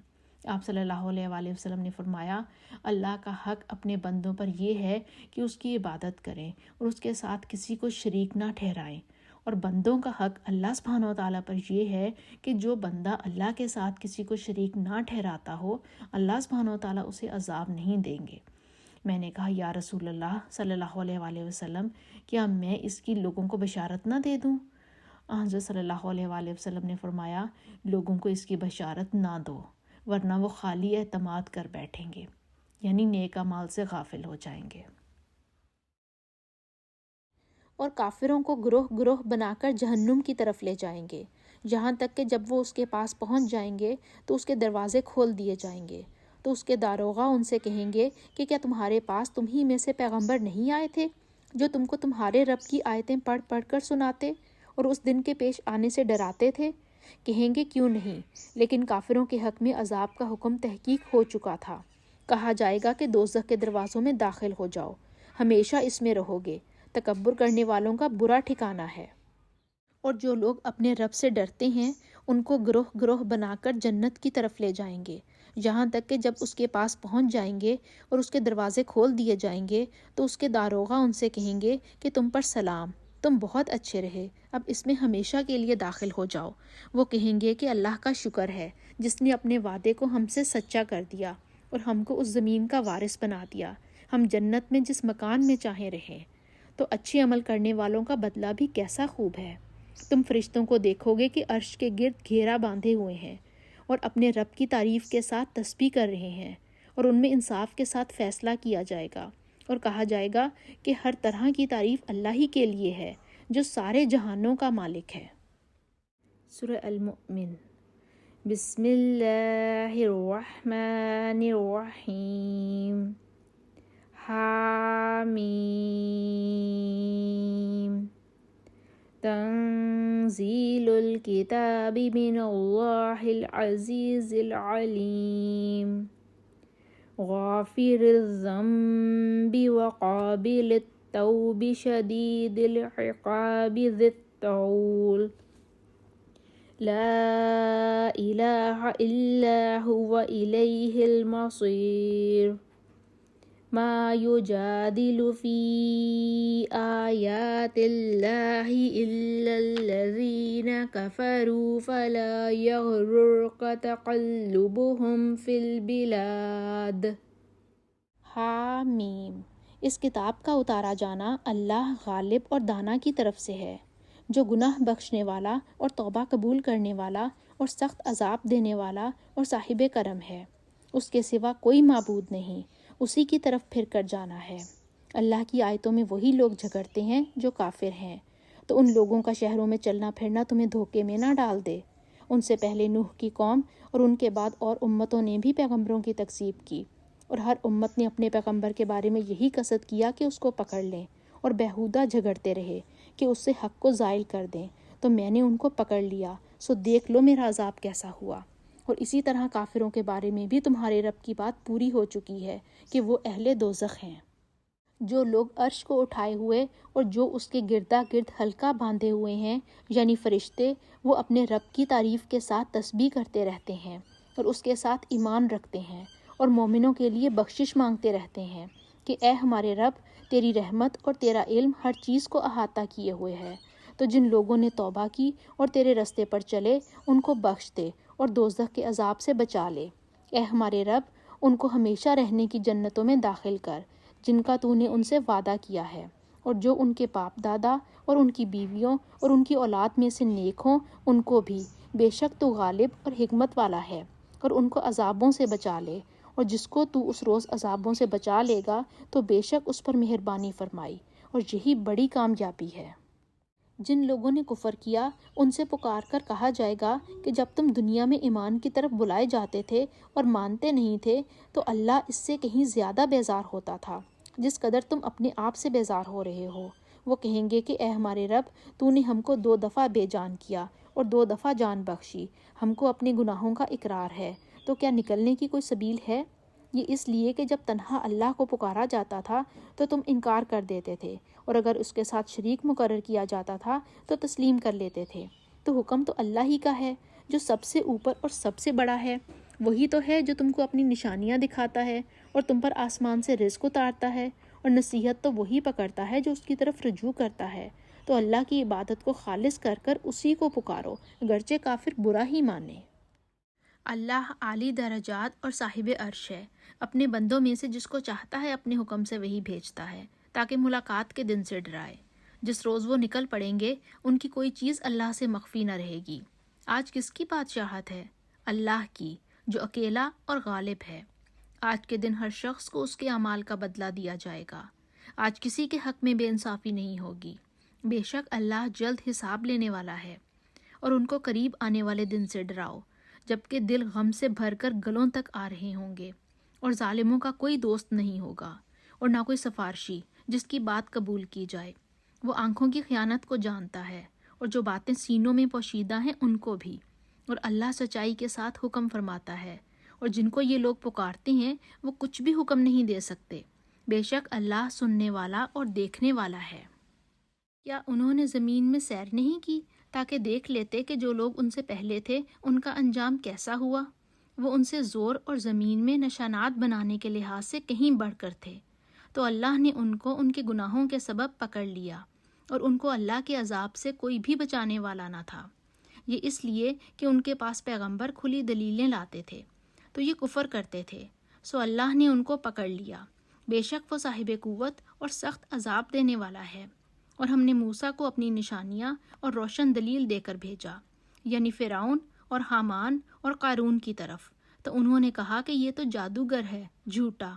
آپ صلی اللہ علیہ وآلہ وسلم نے فرمایا، اللہ کا حق اپنے بندوں پر یہ ہے کہ اس کی عبادت کریں اور اس کے ساتھ کسی کو شریک نہ ٹھہرائیں، اور بندوں کا حق اللہ سبحانہ و تعالیٰ پر یہ ہے کہ جو بندہ اللہ کے ساتھ کسی کو شریک نہ ٹھہراتا ہو، اللہ سبحانہ و تعالیٰ اسے عذاب نہیں دیں گے۔ میں نے کہا، یا رسول اللہ صلی اللہ علیہ وآلہ وسلم، کیا میں اس کی لوگوں کو بشارت نہ دے دوں؟ حضرت صلی اللہ علیہ وآلہ وسلم نے فرمایا، لوگوں کو اس کی بشارت نہ دو، ورنہ وہ خالی اعتماد کر بیٹھیں گے، یعنی نیک اعمال سے غافل ہو جائیں گے، اور کافروں کو گروہ گروہ بنا کر جہنم کی طرف لے جائیں گے۔ یہاں تک کہ جب وہ اس کے پاس پہنچ جائیں گے تو اس کے دروازے کھول دیے جائیں گے۔ تو اس کے داروغہ ان سے کہیں گے کہ کیا تمہارے پاس تم ہی میں سے پیغمبر نہیں آئے تھے جو تم کو تمہارے رب کی آیتیں پڑھ پڑھ کر سناتے اور اس دن کے پیش آنے سے ڈراتے تھے؟ کہیں گے کیوں نہیں، لیکن کافروں کے حق میں عذاب کا حکم تحقیق ہو چکا تھا۔ کہا جائے گا کہ دوزخ کے دروازوں میں داخل ہو جاؤ، ہمیشہ اس میں رہو گے، تکبر کرنے والوں کا برا ٹھکانہ ہے۔ اور جو لوگ اپنے رب سے ڈرتے ہیں ان کو گروہ گروہ بنا کر جنت کی طرف لے جائیں گے، یہاں تک کہ جب اس کے پاس پہنچ جائیں گے اور اس کے دروازے کھول دیے جائیں گے تو اس کے داروغہ ان سے کہیں گے کہ تم پر سلام، تم بہت اچھے رہے، اب اس میں ہمیشہ کے لیے داخل ہو جاؤ۔ وہ کہیں گے کہ اللہ کا شکر ہے جس نے اپنے وعدے کو ہم سے سچا کر دیا اور ہم کو اس زمین کا وارث بنا دیا، ہم جنت میں جس مکان میں چاہیں رہیں۔ تو اچھے عمل کرنے والوں کا بدلہ بھی کیسا خوب ہے۔ تم فرشتوں کو دیکھو گے کہ عرش کے گرد گھیرا باندھے ہوئے ہیں اور اپنے رب کی تعریف کے ساتھ تسبیح کر رہے ہیں، اور ان میں انصاف کے ساتھ فیصلہ کیا جائے گا اور کہا جائے گا کہ ہر طرح کی تعریف اللہ ہی کے لیے ہے جو سارے جہانوں کا مالک ہے۔ سورہ المؤمن۔ بسم اللہ الرحمن الرحیم۔ حامیم۔ تنزیل الکتاب من اللہ العزیز العلیم۔ غافر الذنب وقابل التوب شدید العقاب ذی الطول۔ لا الہ الا هو الیہ المصیر۔ ما یجادل فی آیات اللہ الا الذین کفروا فلا یغررک تقلبهم فی البلاد۔ حامیم۔ اس کتاب کا اتارا جانا اللہ غالب اور دانا کی طرف سے ہے، جو گناہ بخشنے والا اور توبہ قبول کرنے والا اور سخت عذاب دینے والا اور صاحب کرم ہے۔ اس کے سوا کوئی معبود نہیں، اسی کی طرف پھر کر جانا ہے۔ اللہ کی آیتوں میں وہی لوگ جھگڑتے ہیں جو کافر ہیں، تو ان لوگوں کا شہروں میں چلنا پھرنا تمہیں دھوکے میں نہ ڈال دے۔ ان سے پہلے نوح کی قوم اور ان کے بعد اور امتوں نے بھی پیغمبروں کی تکذیب کی، اور ہر امت نے اپنے پیغمبر کے بارے میں یہی قصد کیا کہ اس کو پکڑ لیں، اور بیہودہ جھگڑتے رہے کہ اس سے حق کو زائل کر دیں، تو میں نے ان کو پکڑ لیا، سو دیکھ لو میرا عذاب کیسا ہوا۔ اور اسی طرح کافروں کے بارے میں بھی تمہارے رب کی بات پوری ہو چکی ہے کہ وہ اہل دوزخ ہیں۔ جو لوگ عرش کو اٹھائے ہوئے اور جو اس کے گردا گرد حلقہ باندھے ہوئے ہیں یعنی فرشتے، وہ اپنے رب کی تعریف کے ساتھ تسبیح کرتے رہتے ہیں اور اس کے ساتھ ایمان رکھتے ہیں اور مومنوں کے لیے بخشش مانگتے رہتے ہیں کہ اے ہمارے رب، تیری رحمت اور تیرا علم ہر چیز کو احاطہ کیے ہوئے ہے، تو جن لوگوں نے توبہ کی اور تیرے رستے پر چلے ان کو بخش دے اور دوزخ کے عذاب سے بچا لے۔ اے ہمارے رب، ان کو ہمیشہ رہنے کی جنتوں میں داخل کر جن کا تو نے ان سے وعدہ کیا ہے، اور جو ان کے باپ دادا اور ان کی بیویوں اور ان کی اولاد میں سے نیک ہوں ان کو بھی، بے شک تو غالب اور حکمت والا ہے، اور ان کو عذابوں سے بچا لے، اور جس کو تو اس روز عذابوں سے بچا لے گا تو بے شک اس پر مہربانی فرمائی، اور یہی بڑی کامیابی ہے۔ جن لوگوں نے کفر کیا ان سے پکار کر کہا جائے گا کہ جب تم دنیا میں ایمان کی طرف بلائے جاتے تھے اور مانتے نہیں تھے تو اللہ اس سے کہیں زیادہ بیزار ہوتا تھا جس قدر تم اپنے آپ سے بیزار ہو رہے ہو۔ وہ کہیں گے کہ اے ہمارے رب، تو نے ہم کو 2 دفعہ بے جان کیا اور 2 دفعہ جان بخشی، ہم کو اپنے گناہوں کا اقرار ہے، تو کیا نکلنے کی کوئی سبیل ہے؟ یہ اس لیے کہ جب تنہا اللہ کو پکارا جاتا تھا تو تم انکار کر دیتے تھے، اور اگر اس کے ساتھ شریک مقرر کیا جاتا تھا تو تسلیم کر لیتے تھے۔ تو حکم تو اللہ ہی کا ہے جو سب سے اوپر اور سب سے بڑا ہے، وہی تو ہے جو تم کو اپنی نشانیاں دکھاتا ہے اور تم پر آسمان سے رزق اتارتا ہے، اور نصیحت تو وہی پکڑتا ہے جو اس کی طرف رجوع کرتا ہے۔ تو اللہ کی عبادت کو خالص کر کر اسی کو پکارو، اگرچہ کافر برا ہی مانے۔ اللہ عالی درجات اور صاحب عرش ہے، اپنے بندوں میں سے جس کو چاہتا ہے اپنے حکم سے وہی بھیجتا ہے تاکہ ملاقات کے دن سے ڈرائے۔ جس روز وہ نکل پڑیں گے ان کی کوئی چیز اللہ سے مخفی نہ رہے گی۔ آج کس کی بادشاہت ہے؟ اللہ کی، جو اکیلا اور غالب ہے۔ آج کے دن ہر شخص کو اس کے اعمال کا بدلہ دیا جائے گا۔ آج کسی کے حق میں بے انصافی نہیں ہوگی، بے شک اللہ جلد حساب لینے والا ہے۔ اور ان کو قریب آنے والے دن سے ڈراؤ جبکہ دل غم سے بھر کر گلوں تک آ رہے ہوں گے، اور ظالموں کا کوئی دوست نہیں ہوگا اور نہ کوئی سفارشی جس کی بات قبول کی جائے۔ وہ آنکھوں کی خیانت کو جانتا ہے اور جو باتیں سینوں میں پوشیدہ ہیں ان کو بھی، اور اللہ سچائی کے ساتھ حکم فرماتا ہے، اور جن کو یہ لوگ پکارتے ہیں وہ کچھ بھی حکم نہیں دے سکتے، بے شک اللہ سننے والا اور دیکھنے والا ہے۔ کیا انہوں نے زمین میں سیر نہیں کی تاکہ دیکھ لیتے کہ جو لوگ ان سے پہلے تھے ان کا انجام کیسا ہوا؟ وہ ان سے زور اور زمین میں نشانات بنانے کے لحاظ سے کہیں بڑھ کر تھے، تو اللہ نے ان کو ان کے گناہوں کے سبب پکڑ لیا، اور ان کو اللہ کے عذاب سے کوئی بھی بچانے والا نہ تھا۔ یہ اس لیے کہ ان کے پاس پیغمبر کھلی دلیلیں لاتے تھے، تو یہ کفر کرتے تھے، سو اللہ نے ان کو پکڑ لیا۔ بے شک وہ صاحب قوت اور سخت عذاب دینے والا ہے۔ اور ہم نے موسیٰ کو اپنی نشانیاں اور روشن دلیل دے کر بھیجا، یعنی فرعون اور حامان اور قارون کی طرف، تو انہوں نے کہا کہ یہ تو جادوگر ہے، جھوٹا۔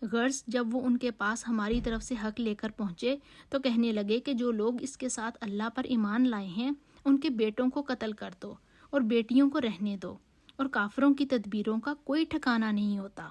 غرض جب وہ ان کے پاس ہماری طرف سے حق لے کر پہنچے تو کہنے لگے کہ جو لوگ اس کے ساتھ اللہ پر ایمان لائے ہیں ان کے بیٹوں کو قتل کر دو اور بیٹیوں کو رہنے دو، اور کافروں کی تدبیروں کا کوئی ٹھکانہ نہیں ہوتا۔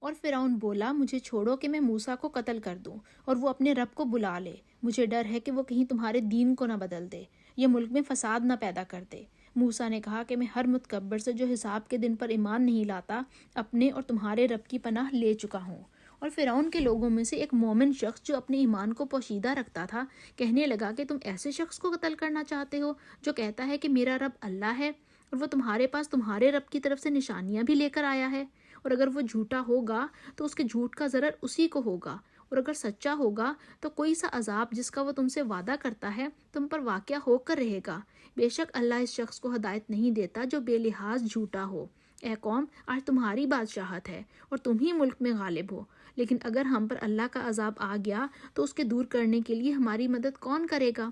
اور فرعون بولا، مجھے چھوڑو کہ میں موسیٰ کو قتل کر دوں اور وہ اپنے رب کو بلا لے، مجھے ڈر ہے کہ وہ کہیں تمہارے دین کو نہ بدل دے، یہ ملک میں فساد نہ پیدا کر دے۔ موسیٰ نے کہا کہ میں ہر متکبر سے جو حساب کے دن پر ایمان نہیں لاتا اپنے اور تمہارے رب کی پناہ لے چکا ہوں۔ اور فرعون کے لوگوں میں سے ایک مومن شخص جو اپنے ایمان کو پوشیدہ رکھتا تھا کہنے لگا کہ تم ایسے شخص کو قتل کرنا چاہتے ہو جو کہتا ہے کہ میرا رب اللہ ہے، اور وہ تمہارے پاس تمہارے رب کی طرف سے نشانیاں بھی لے کر آیا ہے، اور اگر وہ جھوٹا ہوگا تو اس کے جھوٹ کا ضرر اسی کو ہوگا، اور اگر سچا ہوگا تو کوئی سا عذاب جس کا وہ تم سے وعدہ کرتا ہے تم پر واقع ہو کر رہے گا۔ بے شک اللہ اس شخص کو ہدایت نہیں دیتا جو بے لحاظ جھوٹا ہو۔ اے قوم، آج تمہاری بادشاہت ہے اور تم ہی ملک میں غالب ہو، لیکن اگر ہم پر اللہ کا عذاب آ گیا تو اس کے دور کرنے کے لیے ہماری مدد کون کرے گا؟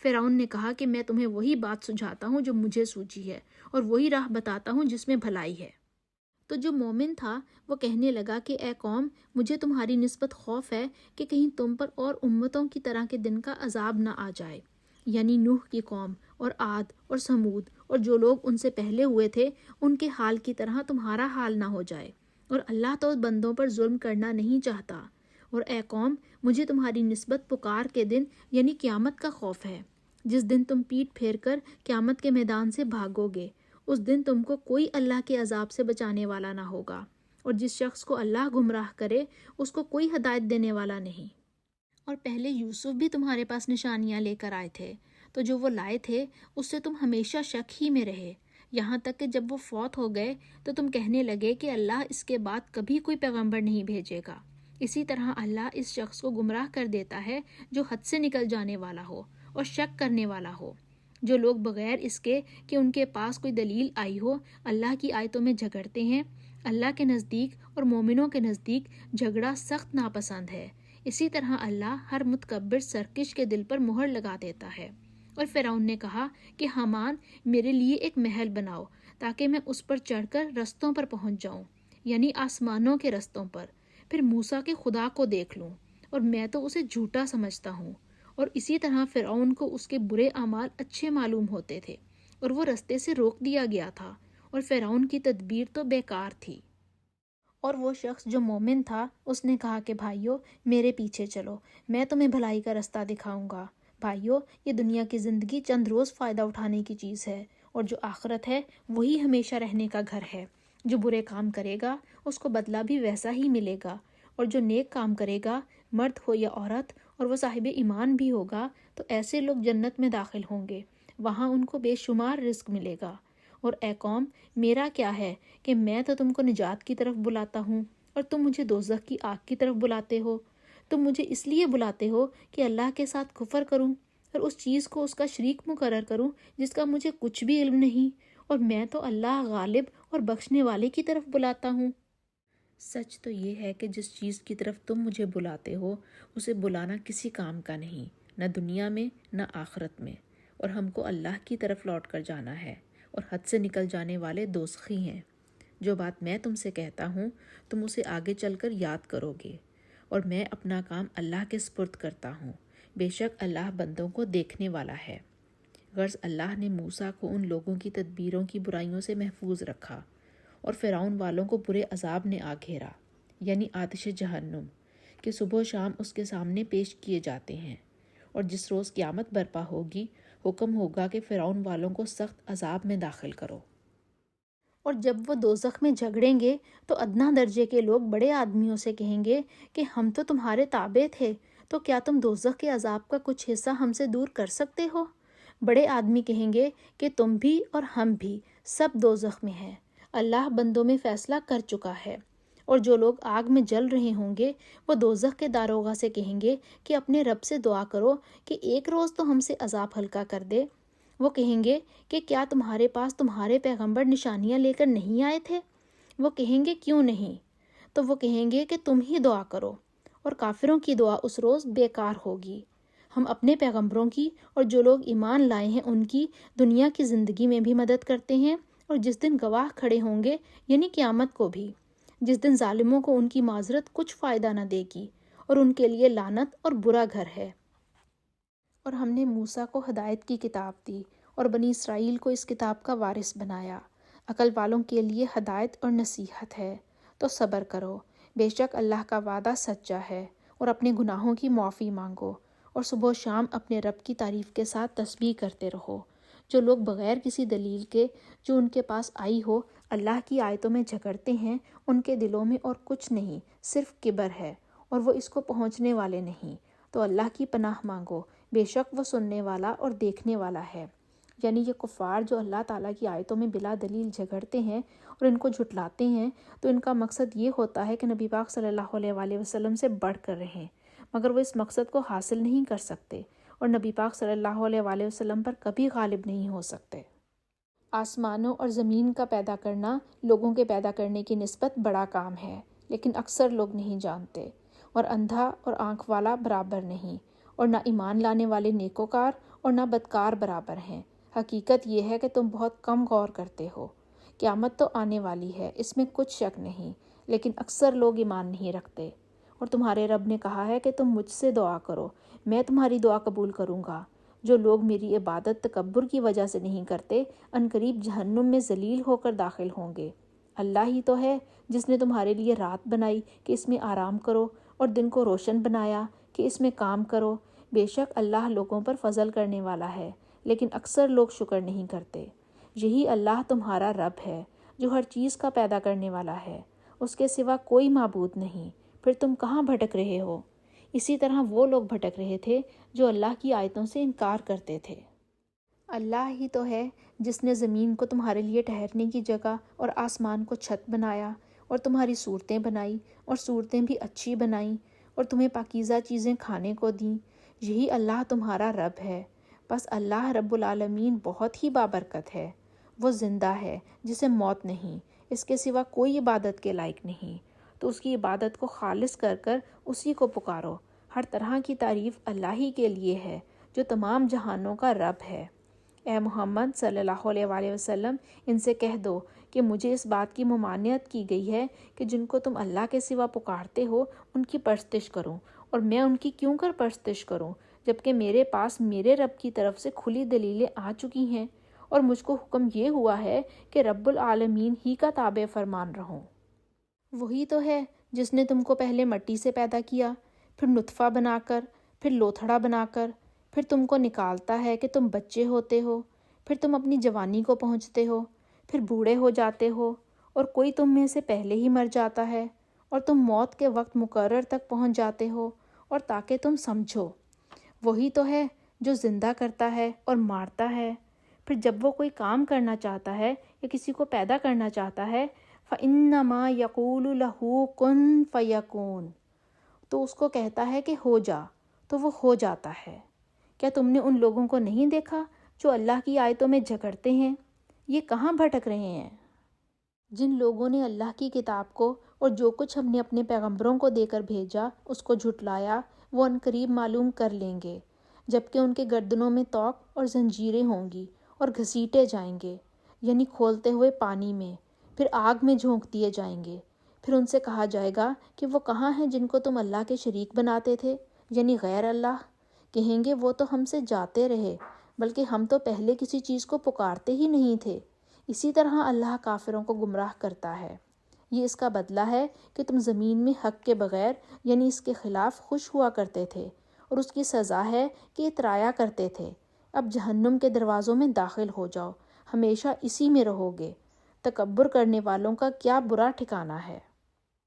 فرعون نے کہا کہ میں تمہیں وہی بات سجھاتا ہوں جو مجھے سوچی ہے، اور وہی راہ بتاتا ہوں جس میں بھلائی ہے۔ تو جو مومن تھا وہ کہنے لگا کہ اے قوم، مجھے تمہاری نسبت خوف ہے کہ کہیں تم پر اور امتوں کی طرح کے دن کا عذاب نہ آ جائے، یعنی نوح کی قوم اور عاد اور سمود اور جو لوگ ان سے پہلے ہوئے تھے ان کے حال کی طرح تمہارا حال نہ ہو جائے، اور اللہ تو بندوں پر ظلم کرنا نہیں چاہتا۔ اور اے قوم، مجھے تمہاری نسبت پکار کے دن یعنی قیامت کا خوف ہے، جس دن تم پیٹ پھیر کر قیامت کے میدان سے بھاگو گے۔ اس دن تم کو کوئی اللہ کے عذاب سے بچانے والا نہ ہوگا، اور جس شخص کو اللہ گمراہ کرے اس کو کوئی ہدایت دینے والا نہیں۔ اور پہلے یوسف بھی تمہارے پاس نشانیاں لے کر آئے تھے، تو جو وہ لائے تھے اس سے تم ہمیشہ شک ہی میں رہے، یہاں تک کہ جب وہ فوت ہو گئے تو تم کہنے لگے کہ اللہ اس کے بعد کبھی کوئی پیغمبر نہیں بھیجے گا۔ اسی طرح اللہ اس شخص کو گمراہ کر دیتا ہے جو حد سے نکل جانے والا ہو اور شک کرنے والا ہو۔ جو لوگ بغیر اس کے کہ ان کے پاس کوئی دلیل آئی ہو اللہ کی آیتوں میں جھگڑتے ہیں، اللہ کے نزدیک اور مومنوں کے نزدیک جھگڑا سخت ناپسند ہے۔ اسی طرح اللہ ہر متکبر سرکش کے دل پر مہر لگا دیتا ہے۔ اور فرعون نے کہا کہ حامان، میرے لیے ایک محل بناؤ تاکہ میں اس پر چڑھ کر رستوں پر پہنچ جاؤں، یعنی آسمانوں کے رستوں پر، پھر موسیٰ کے خدا کو دیکھ لوں، اور میں تو اسے جھوٹا سمجھتا ہوں۔ اور اسی طرح فرعون کو اس کے برے اعمال اچھے معلوم ہوتے تھے اور وہ رستے سے روک دیا گیا تھا، اور فرعون کی تدبیر تو بیکار تھی۔ اور وہ شخص جو مومن تھا اس نے کہا کہ بھائیو، میرے پیچھے چلو، میں تمہیں بھلائی کا رستہ دکھاؤں گا۔ بھائیو، یہ دنیا کی زندگی چند روز فائدہ اٹھانے کی چیز ہے، اور جو آخرت ہے وہی ہمیشہ رہنے کا گھر ہے۔ جو برے کام کرے گا اس کو بدلہ بھی ویسا ہی ملے گا، اور جو نیک کام کرے گا، مرد ہو یا عورت، اور وہ صاحب ایمان بھی ہوگا، تو ایسے لوگ جنت میں داخل ہوں گے، وہاں ان کو بے شمار رزق ملے گا۔ اور اے قوم، میرا کیا ہے کہ میں تو تم کو نجات کی طرف بلاتا ہوں اور تم مجھے دوزخ کی آگ کی طرف بلاتے ہو۔ تم مجھے اس لیے بلاتے ہو کہ اللہ کے ساتھ کفر کروں اور اس چیز کو اس کا شریک مقرر کروں جس کا مجھے کچھ بھی علم نہیں، اور میں تو اللہ غالب اور بخشنے والے کی طرف بلاتا ہوں۔ سچ تو یہ ہے کہ جس چیز کی طرف تم مجھے بلاتے ہو اسے بلانا کسی کام کا نہیں، نہ دنیا میں نہ آخرت میں، اور ہم کو اللہ کی طرف لوٹ کر جانا ہے، اور حد سے نکل جانے والے دوزخی ہیں۔ جو بات میں تم سے کہتا ہوں تم اسے آگے چل کر یاد کرو گے، اور میں اپنا کام اللہ کے سپرد کرتا ہوں، بے شک اللہ بندوں کو دیکھنے والا ہے۔ غرض اللہ نے موسیٰ کو ان لوگوں کی تدبیروں کی برائیوں سے محفوظ رکھا اور فرعون والوں کو برے عذاب نے آ گھیرا، یعنی آتش جہنم، کہ صبح و شام اس کے سامنے پیش کیے جاتے ہیں۔ اور جس روز قیامت برپا ہوگی، حکم ہوگا کہ فرعون والوں کو سخت عذاب میں داخل کرو۔ اور جب وہ دوزخ میں جھگڑیں گے تو ادنا درجے کے لوگ بڑے آدمیوں سے کہیں گے کہ ہم تو تمہارے تابع تھے، تو کیا تم دوزخ کے عذاب کا کچھ حصہ ہم سے دور کر سکتے ہو؟ بڑے آدمی کہیں گے کہ تم بھی اور ہم بھی سب دوزخ میں ہیں، اللہ بندوں میں فیصلہ کر چکا ہے۔ اور جو لوگ آگ میں جل رہے ہوں گے وہ دوزخ کے داروغہ سے کہیں گے کہ اپنے رب سے دعا کرو کہ ایک روز تو ہم سے عذاب ہلکا کر دے۔ وہ کہیں گے کہ کیا تمہارے پاس تمہارے پیغمبر نشانیاں لے کر نہیں آئے تھے؟ وہ کہیں گے کیوں نہیں؟ تو وہ کہیں گے کہ تم ہی دعا کرو، اور کافروں کی دعا اس روز بیکار ہوگی۔ ہم اپنے پیغمبروں کی اور جو لوگ ایمان لائے ہیں ان کی دنیا کی زندگی میں بھی مدد کرتے ہیں، اور جس دن گواہ کھڑے ہوں گے یعنی قیامت کو بھی، جس دن ظالموں کو ان کی معذرت کچھ فائدہ نہ دے گی اور ان کے لیے لعنت اور برا گھر ہے۔ اور ہم نے موسیٰ کو ہدایت کی کتاب دی اور بنی اسرائیل کو اس کتاب کا وارث بنایا۔ عقل والوں کے لیے ہدایت اور نصیحت ہے، تو صبر کرو، بے شک اللہ کا وعدہ سچا ہے۔ اور اپنے گناہوں کی معافی مانگو اور صبح و شام اپنے رب کی تعریف کے ساتھ تسبیح کرتے رہو۔ جو لوگ بغیر کسی دلیل کے جو ان کے پاس آئی ہو اللہ کی آیتوں میں جھگڑتے ہیں، ان کے دلوں میں اور کچھ نہیں، صرف کبر ہے اور وہ اس کو پہنچنے والے نہیں۔ تو اللہ کی پناہ مانگو، بے شک وہ سننے والا اور دیکھنے والا ہے۔ یعنی یہ کفار جو اللہ تعالیٰ کی آیتوں میں بلا دلیل جھگڑتے ہیں اور ان کو جھٹلاتے ہیں، تو ان کا مقصد یہ ہوتا ہے کہ نبی پاک صلی اللہ علیہ وآلہ وسلم سے بڑھ کر رہیں، مگر وہ اس مقصد کو حاصل نہیں کر سکتے اور نبی پاک صلی اللہ علیہ وآلہ وسلم پر کبھی غالب نہیں ہو سکتے۔ آسمانوں اور زمین کا پیدا کرنا لوگوں کے پیدا کرنے کی نسبت بڑا کام ہے، لیکن اکثر لوگ نہیں جانتے، اور اندھا اور آنکھ والا برابر نہیں، اور نہ ایمان لانے والے نیکوکار اور نہ بدکار برابر ہیں۔ حقیقت یہ ہے کہ تم بہت کم غور کرتے ہو۔ قیامت تو آنے والی ہے، اس میں کچھ شک نہیں، لیکن اکثر لوگ ایمان نہیں رکھتے۔ اور تمہارے رب نے کہا ہے کہ تم مجھ سے دعا کرو، میں تمہاری دعا قبول کروں گا۔ جو لوگ میری عبادت تکبر کی وجہ سے نہیں کرتے، عنقریب جہنم میں ذلیل ہو کر داخل ہوں گے۔ اللہ ہی تو ہے جس نے تمہارے لیے رات بنائی کہ اس میں آرام کرو، اور دن کو روشن بنایا کہ اس میں کام کرو۔ بے شک اللہ لوگوں پر فضل کرنے والا ہے، لیکن اکثر لوگ شکر نہیں کرتے۔ یہی اللہ تمہارا رب ہے جو ہر چیز کا پیدا کرنے والا ہے، اس کے سوا کوئی معبود نہیں۔ پھر تم کہاں بھٹک رہے ہو؟ اسی طرح وہ لوگ بھٹک رہے تھے جو اللہ کی آیتوں سے انکار کرتے تھے۔ اللہ ہی تو ہے جس نے زمین کو تمہارے لیے ٹھہرنے کی جگہ اور آسمان کو چھت بنایا، اور تمہاری صورتیں بنائی اور صورتیں بھی اچھی بنائیں، اور تمہیں پاکیزہ چیزیں کھانے کو دیں۔ یہی اللہ تمہارا رب ہے۔ بس اللہ رب العالمین بہت ہی بابرکت ہے۔ وہ زندہ ہے جسے موت نہیں، اس کے سوا کوئی عبادت کے لائق نہیں، تو اس کی عبادت کو خالص کر کر اسی کو پکارو۔ ہر طرح کی تعریف اللہ ہی کے لیے ہے جو تمام جہانوں کا رب ہے۔ اے محمد صلی اللہ علیہ وآلہ وسلم، ان سے کہہ دو کہ مجھے اس بات کی ممانعت کی گئی ہے کہ جن کو تم اللہ کے سوا پکارتے ہو ان کی پرستش کروں، اور میں ان کی کیوں کر پرستش کروں جبکہ میرے پاس میرے رب کی طرف سے کھلی دلیلیں آ چکی ہیں، اور مجھ کو حکم یہ ہوا ہے کہ رب العالمین ہی کا تابع فرمان رہوں۔ وہی تو ہے جس نے تم کو پہلے مٹی سے پیدا کیا، پھر نطفہ بنا کر، پھر لوتھڑا بنا کر، پھر تم کو نکالتا ہے کہ تم بچے ہوتے ہو، پھر تم اپنی جوانی کو پہنچتے ہو، پھر بوڑھے ہو جاتے ہو، اور کوئی تم میں سے پہلے ہی مر جاتا ہے، اور تم موت کے وقت مقرر تک پہنچ جاتے ہو، اور تاکہ تم سمجھو۔ وہی تو ہے جو زندہ کرتا ہے اور مارتا ہے، پھر جب وہ کوئی کام کرنا چاہتا ہے یا کسی کو پیدا کرنا چاہتا ہے فَإِنَّمَا يَقُولُ لَهُ كُن فَيَكُونُ، تو اس کو کہتا ہے کہ ہو جا، تو وہ ہو جاتا ہے۔ کیا تم نے ان لوگوں کو نہیں دیکھا جو اللہ کی آیتوں میں جھگڑتے ہیں؟ یہ کہاں بھٹک رہے ہیں؟ جن لوگوں نے اللہ کی کتاب کو اور جو کچھ ہم نے اپنے پیغمبروں کو دے کر بھیجا اس کو جھٹلایا، وہ عنقریب معلوم کر لیں گے، جبکہ ان کے گردنوں میں طوق اور زنجیریں ہوں گی اور گھسیٹے جائیں گے، یعنی کھولتے ہوئے پانی میں، پھر آگ میں جھونک دیے جائیں گے۔ پھر ان سے کہا جائے گا کہ وہ کہاں ہیں جن کو تم اللہ کے شریک بناتے تھے، یعنی غیر اللہ؟ کہیں گے وہ تو ہم سے جاتے رہے، بلکہ ہم تو پہلے کسی چیز کو پکارتے ہی نہیں تھے۔ اسی طرح اللہ کافروں کو گمراہ کرتا ہے۔ یہ اس کا بدلہ ہے کہ تم زمین میں حق کے بغیر یعنی اس کے خلاف خوش ہوا کرتے تھے، اور اس کی سزا ہے کہ اترایا کرتے تھے۔ اب جہنم کے دروازوں میں داخل ہو جاؤ، ہمیشہ اسی میں رہو گے۔ تکبر کرنے والوں کا کیا برا ٹھکانہ ہے۔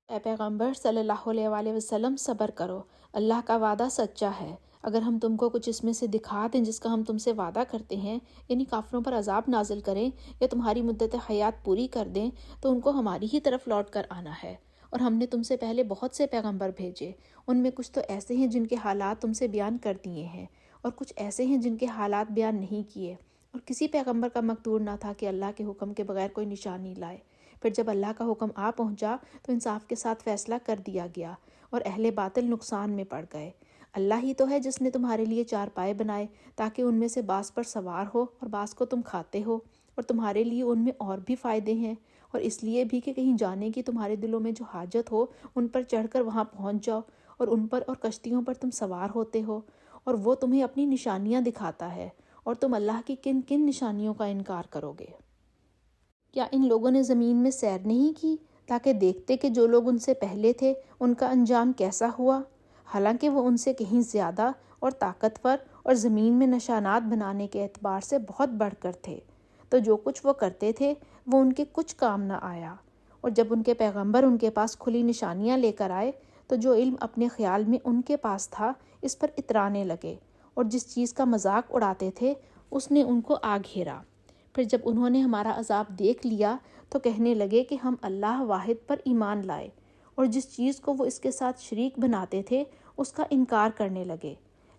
اے پیغمبر صلی اللہ علیہ وآلہ وسلم، صبر کرو، اللہ کا وعدہ سچا ہے۔ اگر ہم تم کو کچھ اس میں سے دکھا دیں جس کا ہم تم سے وعدہ کرتے ہیں، یعنی کافروں پر عذاب نازل کریں یا تمہاری مدت حیات پوری کر دیں، تو ان کو ہماری ہی طرف لوٹ کر آنا ہے۔ اور ہم نے تم سے پہلے بہت سے پیغمبر بھیجے، ان میں کچھ تو ایسے ہیں جن کے حالات تم سے بیان کر دیے ہیں، اور کچھ ایسے ہیں جن کے حالات بیان نہیں کیے، اور کسی پیغمبر کا مقدور نہ تھا کہ اللہ کے حکم کے بغیر کوئی نشانی لائے۔ پھر جب اللہ کا حکم آ پہنچا تو انصاف کے ساتھ فیصلہ کر دیا گیا، اور اہل باطل نقصان میں پڑ گئے۔ اللہ ہی تو ہے جس نے تمہارے لیے چارپائے بنائے تاکہ ان میں سے بعض پر سوار ہو اور بعض کو تم کھاتے ہو، اور تمہارے لیے ان میں اور بھی فائدے ہیں، اور اس لیے بھی کہ کہیں جانے کی تمہارے دلوں میں جو حاجت ہو ان پر چڑھ کر وہاں پہنچ جاؤ، اور ان پر اور کشتیوں پر تم سوار ہوتے ہو، اور وہ تمہیں اپنی نشانیاں دکھاتا ہے، اور تم اللہ کی کن کن نشانیوں کا انکار کرو گے۔ کیا ان لوگوں نے زمین میں سیر نہیں کی تاکہ دیکھتے کہ جو لوگ ان سے پہلے تھے ان کا انجام کیسا ہوا، حالانکہ وہ ان سے کہیں زیادہ اور طاقتور اور زمین میں نشانات بنانے کے اعتبار سے بہت بڑھ کر تھے، تو جو کچھ وہ کرتے تھے وہ ان کے کچھ کام نہ آیا۔ اور جب ان کے پیغمبر ان کے پاس کھلی نشانیاں لے کر آئے تو جو علم اپنے خیال میں ان کے پاس تھا اس پر اترانے لگے، اور جس چیز کا مذاق اڑاتے تھے اس نے ان کو آ گھیرا۔ پھر جب انہوں نے ہمارا عذاب دیکھ لیا تو کہنے لگے کہ ہم اللہ واحد پر ایمان لائے، اور جس چیز کو وہ اس کے ساتھ شریک بناتے تھے اس کا انکار کرنے لگے۔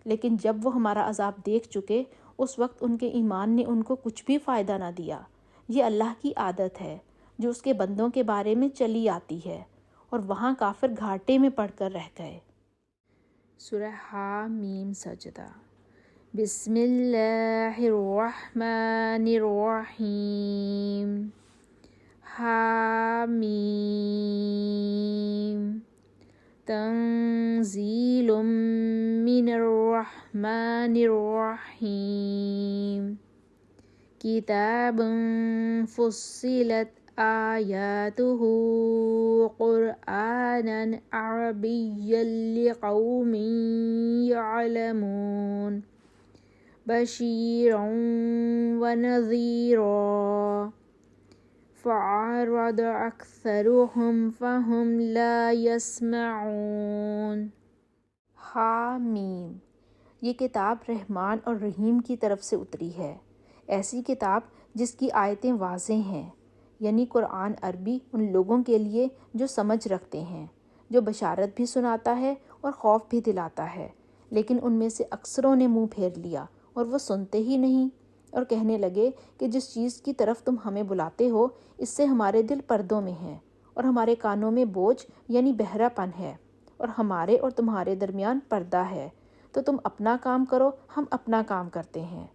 لیکن جب وہ ہمارا عذاب دیکھ چکے اس وقت ان کے ایمان نے ان کو کچھ بھی فائدہ نہ دیا۔ یہ اللہ کی عادت ہے جو اس کے بندوں کے بارے میں چلی آتی ہے، اور وہاں کافر گھاٹے میں پڑ کر رہ گئے۔ سورہ حامیم سجدہ۔ بسم اللہ الرحمن الرحیم۔ حامیم۔ تنزیل من الرحمن الرحیم۔ کتاب فصلت آیاتہ قرآنا عربیا لقوم یعلمون۔ بشیرا ونذیرا۔ فأعرض أكثرهم فهم لا يسمعون۔ حامیم۔ یہ کتاب رحمان اور رحیم کی طرف سے اتری ہے، ایسی کتاب جس کی آیتیں واضح ہیں، یعنی قرآن عربی ان لوگوں کے لیے جو سمجھ رکھتے ہیں، جو بشارت بھی سناتا ہے اور خوف بھی دلاتا ہے، لیکن ان میں سے اکثروں نے منہ پھیر لیا اور وہ سنتے ہی نہیں، اور کہنے لگے کہ جس چیز کی طرف تم ہمیں بلاتے ہو اس سے ہمارے دل پردوں میں ہیں، اور ہمارے کانوں میں بوجھ یعنی بہرا پن ہے، اور ہمارے اور تمہارے درمیان پردہ ہے، تو تم اپنا کام کرو ہم اپنا کام کرتے ہیں۔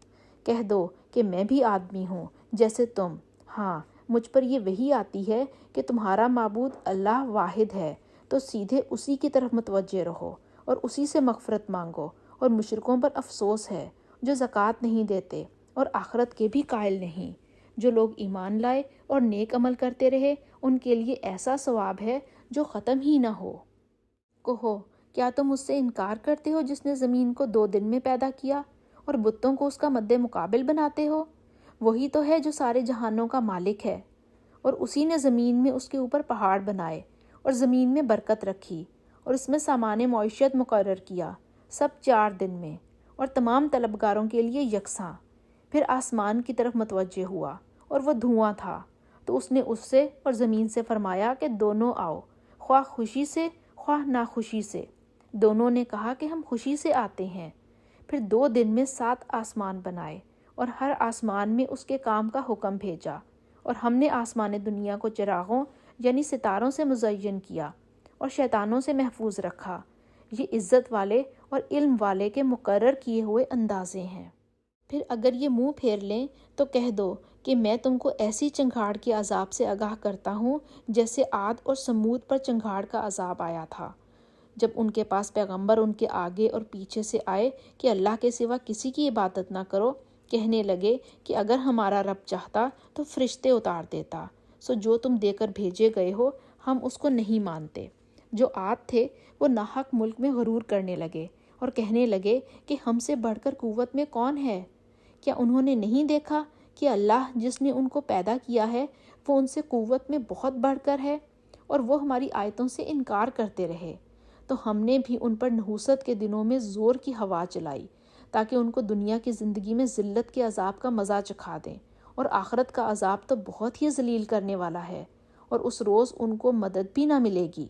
کہہ دو کہ میں بھی آدمی ہوں جیسے تم، ہاں مجھ پر یہ وحی آتی ہے کہ تمہارا معبود اللہ واحد ہے، تو سیدھے اسی کی طرف متوجہ رہو اور اسی سے مغفرت مانگو، اور مشرکوں پر افسوس ہے جو زکوٰۃ نہیں دیتے اور آخرت کے بھی قائل نہیں۔ جو لوگ ایمان لائے اور نیک عمل کرتے رہے ان کے لیے ایسا ثواب ہے جو ختم ہی نہ ہو۔ کہو کیا تم اس سے انکار کرتے ہو جس نے زمین کو 2 دن میں پیدا کیا اور بتوں کو اس کا مد مقابل بناتے ہو؟ وہی تو ہے جو سارے جہانوں کا مالک ہے، اور اسی نے زمین میں اس کے اوپر پہاڑ بنائے اور زمین میں برکت رکھی اور اس میں سامان معیشت مقرر کیا، سب 4 دن میں، اور تمام طلبگاروں کے لیے یکساں۔ پھر آسمان کی طرف متوجہ ہوا اور وہ دھواں تھا، تو اس نے اس سے اور زمین سے فرمایا کہ دونوں آؤ، خواہ خوشی سے خواہ ناخوشی سے۔ دونوں نے کہا کہ ہم خوشی سے آتے ہیں۔ پھر 2 دن میں 7 آسمان بنائے اور ہر آسمان میں اس کے کام کا حکم بھیجا، اور ہم نے آسمان دنیا کو چراغوں یعنی ستاروں سے مزین کیا اور شیطانوں سے محفوظ رکھا۔ یہ عزت والے اور علم والے کے مقرر کیے ہوئے اندازے ہیں۔ پھر اگر یہ منہ پھیر لیں تو کہہ دو کہ میں تم کو ایسی چنگھاڑ کے عذاب سے آگاہ کرتا ہوں جیسے عاد اور سمود پر چنگھاڑ کا عذاب آیا تھا، جب ان کے پاس پیغمبر ان کے آگے اور پیچھے سے آئے کہ اللہ کے سوا کسی کی عبادت نہ کرو کہنے لگے کہ اگر ہمارا رب چاہتا تو فرشتے اتار دیتا، سو جو تم دے کر بھیجے گئے ہو ہم اس کو نہیں مانتے۔ جو عاد تھے وہ ناحق ملک میں غرور کرنے لگے اور کہنے لگے کہ ہم سے بڑھ کر قوت میں کون ہے؟ کیا انہوں نے نہیں دیکھا کہ اللہ جس نے ان کو پیدا کیا ہے وہ ان سے قوت میں بہت بڑھ کر ہے، اور وہ ہماری آیتوں سے انکار کرتے رہے۔ تو ہم نے بھی ان پر نحوست کے دنوں میں زور کی ہوا چلائی تاکہ ان کو دنیا کی زندگی میں ذلت کے عذاب کا مزہ چکھا دیں، اور آخرت کا عذاب تو بہت ہی ذلیل کرنے والا ہے، اور اس روز ان کو مدد بھی نہ ملے گی۔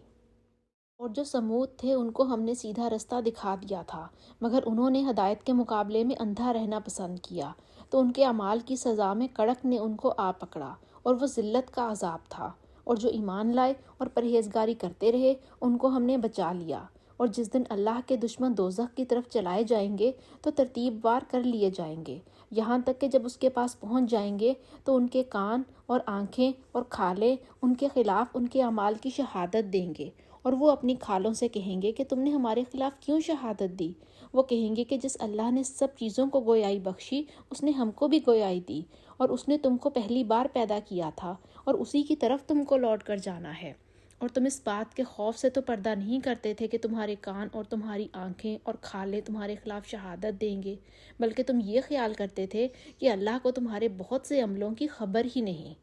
اور جو سمود تھے ان کو ہم نے سیدھا رستہ دکھا دیا تھا، مگر انہوں نے ہدایت کے مقابلے میں اندھا رہنا پسند کیا، تو ان کے اعمال کی سزا میں کڑک نے ان کو آ پکڑا، اور وہ ذلت کا عذاب تھا۔ اور جو ایمان لائے اور پرہیزگاری کرتے رہے ان کو ہم نے بچا لیا۔ اور جس دن اللہ کے دشمن دوزخ کی طرف چلائے جائیں گے تو ترتیب وار کر لیے جائیں گے، یہاں تک کہ جب اس کے پاس پہنچ جائیں گے تو ان کے کان اور آنکھیں اور کھالیں ان کے خلاف ان کے اعمال کی شہادت دیں گے، اور وہ اپنی کھالوں سے کہیں گے کہ تم نے ہمارے خلاف کیوں شہادت دی؟ وہ کہیں گے کہ جس اللہ نے سب چیزوں کو گویائی بخشی اس نے ہم کو بھی گویائی دی، اور اس نے تم کو پہلی بار پیدا کیا تھا اور اسی کی طرف تم کو لوٹ کر جانا ہے۔ اور تم اس بات کے خوف سے تو پردہ نہیں کرتے تھے کہ تمہارے کان اور تمہاری آنکھیں اور کھالیں تمہارے خلاف شہادت دیں گے، بلکہ تم یہ خیال کرتے تھے کہ اللہ کو تمہارے بہت سے عملوں کی خبر ہی نہیں۔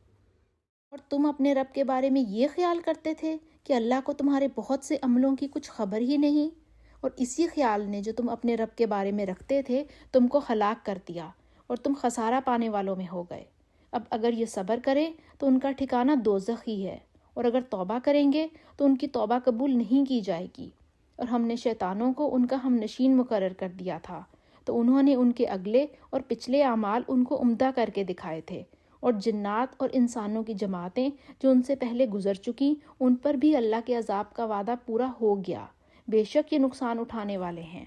اور تم اپنے رب کے بارے میں یہ خیال کرتے تھے کہ اللہ کو تمہارے بہت سے عملوں کی کچھ خبر ہی نہیں، اور اسی خیال نے جو تم اپنے رب کے بارے میں رکھتے تھے تم کو ہلاک کر دیا، اور تم خسارہ پانے والوں میں ہو گئے۔ اب اگر یہ صبر کریں تو ان کا ٹھکانہ دوزخ ہی ہے، اور اگر توبہ کریں گے تو ان کی توبہ قبول نہیں کی جائے گی۔ اور ہم نے شیطانوں کو ان کا ہم نشین مقرر کر دیا تھا، تو انہوں نے ان کے اگلے اور پچھلے اعمال ان کو عمدہ کر کے دکھائے تھے، اور جنات اور انسانوں کی جماعتیں جو ان سے پہلے گزر چکی ان پر بھی اللہ کے عذاب کا وعدہ پورا ہو گیا، بے شک یہ نقصان اٹھانے والے ہیں۔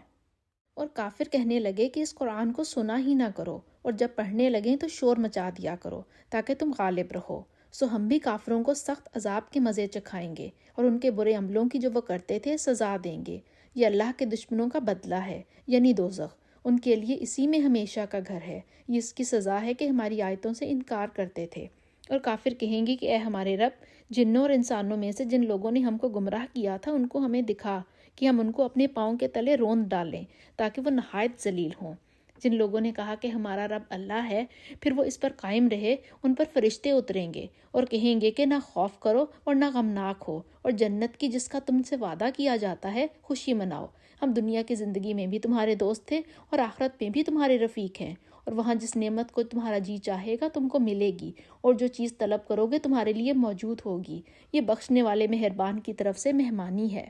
اور کافر کہنے لگے کہ اس قرآن کو سنا ہی نہ کرو، اور جب پڑھنے لگیں تو شور مچا دیا کرو تاکہ تم غالب رہو۔ سو ہم بھی کافروں کو سخت عذاب کے مزے چکھائیں گے، اور ان کے برے عملوں کی جو وہ کرتے تھے سزا دیں گے۔ یہ اللہ کے دشمنوں کا بدلہ ہے، یعنی دوزخ، ان کے لیے اسی میں ہمیشہ کا گھر ہے۔ یہ اس کی سزا ہے کہ ہماری آیتوں سے انکار کرتے تھے۔ اور کافر کہیں گے کہ اے ہمارے رب، جنوں اور انسانوں میں سے جن لوگوں نے ہم کو گمراہ کیا تھا ان کو ہمیں دکھا کہ ہم ان کو اپنے پاؤں کے تلے روند ڈالیں تاکہ وہ نہایت ذلیل ہوں۔ جن لوگوں نے کہا کہ ہمارا رب اللہ ہے پھر وہ اس پر قائم رہے، ان پر فرشتے اتریں گے اور کہیں گے کہ نہ خوف کرو اور نہ غمناک ہو، اور جنت کی جس کا تم سے وعدہ کیا جاتا ہے خوشی مناؤ۔ ہم دنیا کی زندگی میں بھی تمہارے دوست تھے اور آخرت میں بھی تمہارے رفیق ہیں، اور وہاں جس نعمت کو تمہارا جی چاہے گا تم کو ملے گی، اور جو چیز طلب کرو گے تمہارے لیے موجود ہوگی۔ یہ بخشنے والے مہربان کی طرف سے مہمانی ہے۔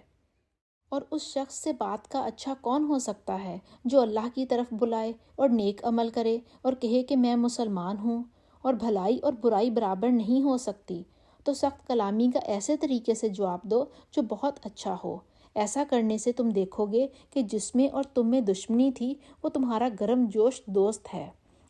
اور اس شخص سے بات کا اچھا کون ہو سکتا ہے جو اللہ کی طرف بلائے اور نیک عمل کرے اور کہے کہ میں مسلمان ہوں، اور بھلائی اور برائی برابر نہیں ہو سکتی، تو سخت کلامی کا ایسے طریقے سے جواب دو جو بہت اچھا ہو۔ ایسا کرنے سے تم دیکھو گے کہ جس میں اور تم میں دشمنی تھی وہ تمہارا گرم جوش دوست ہے،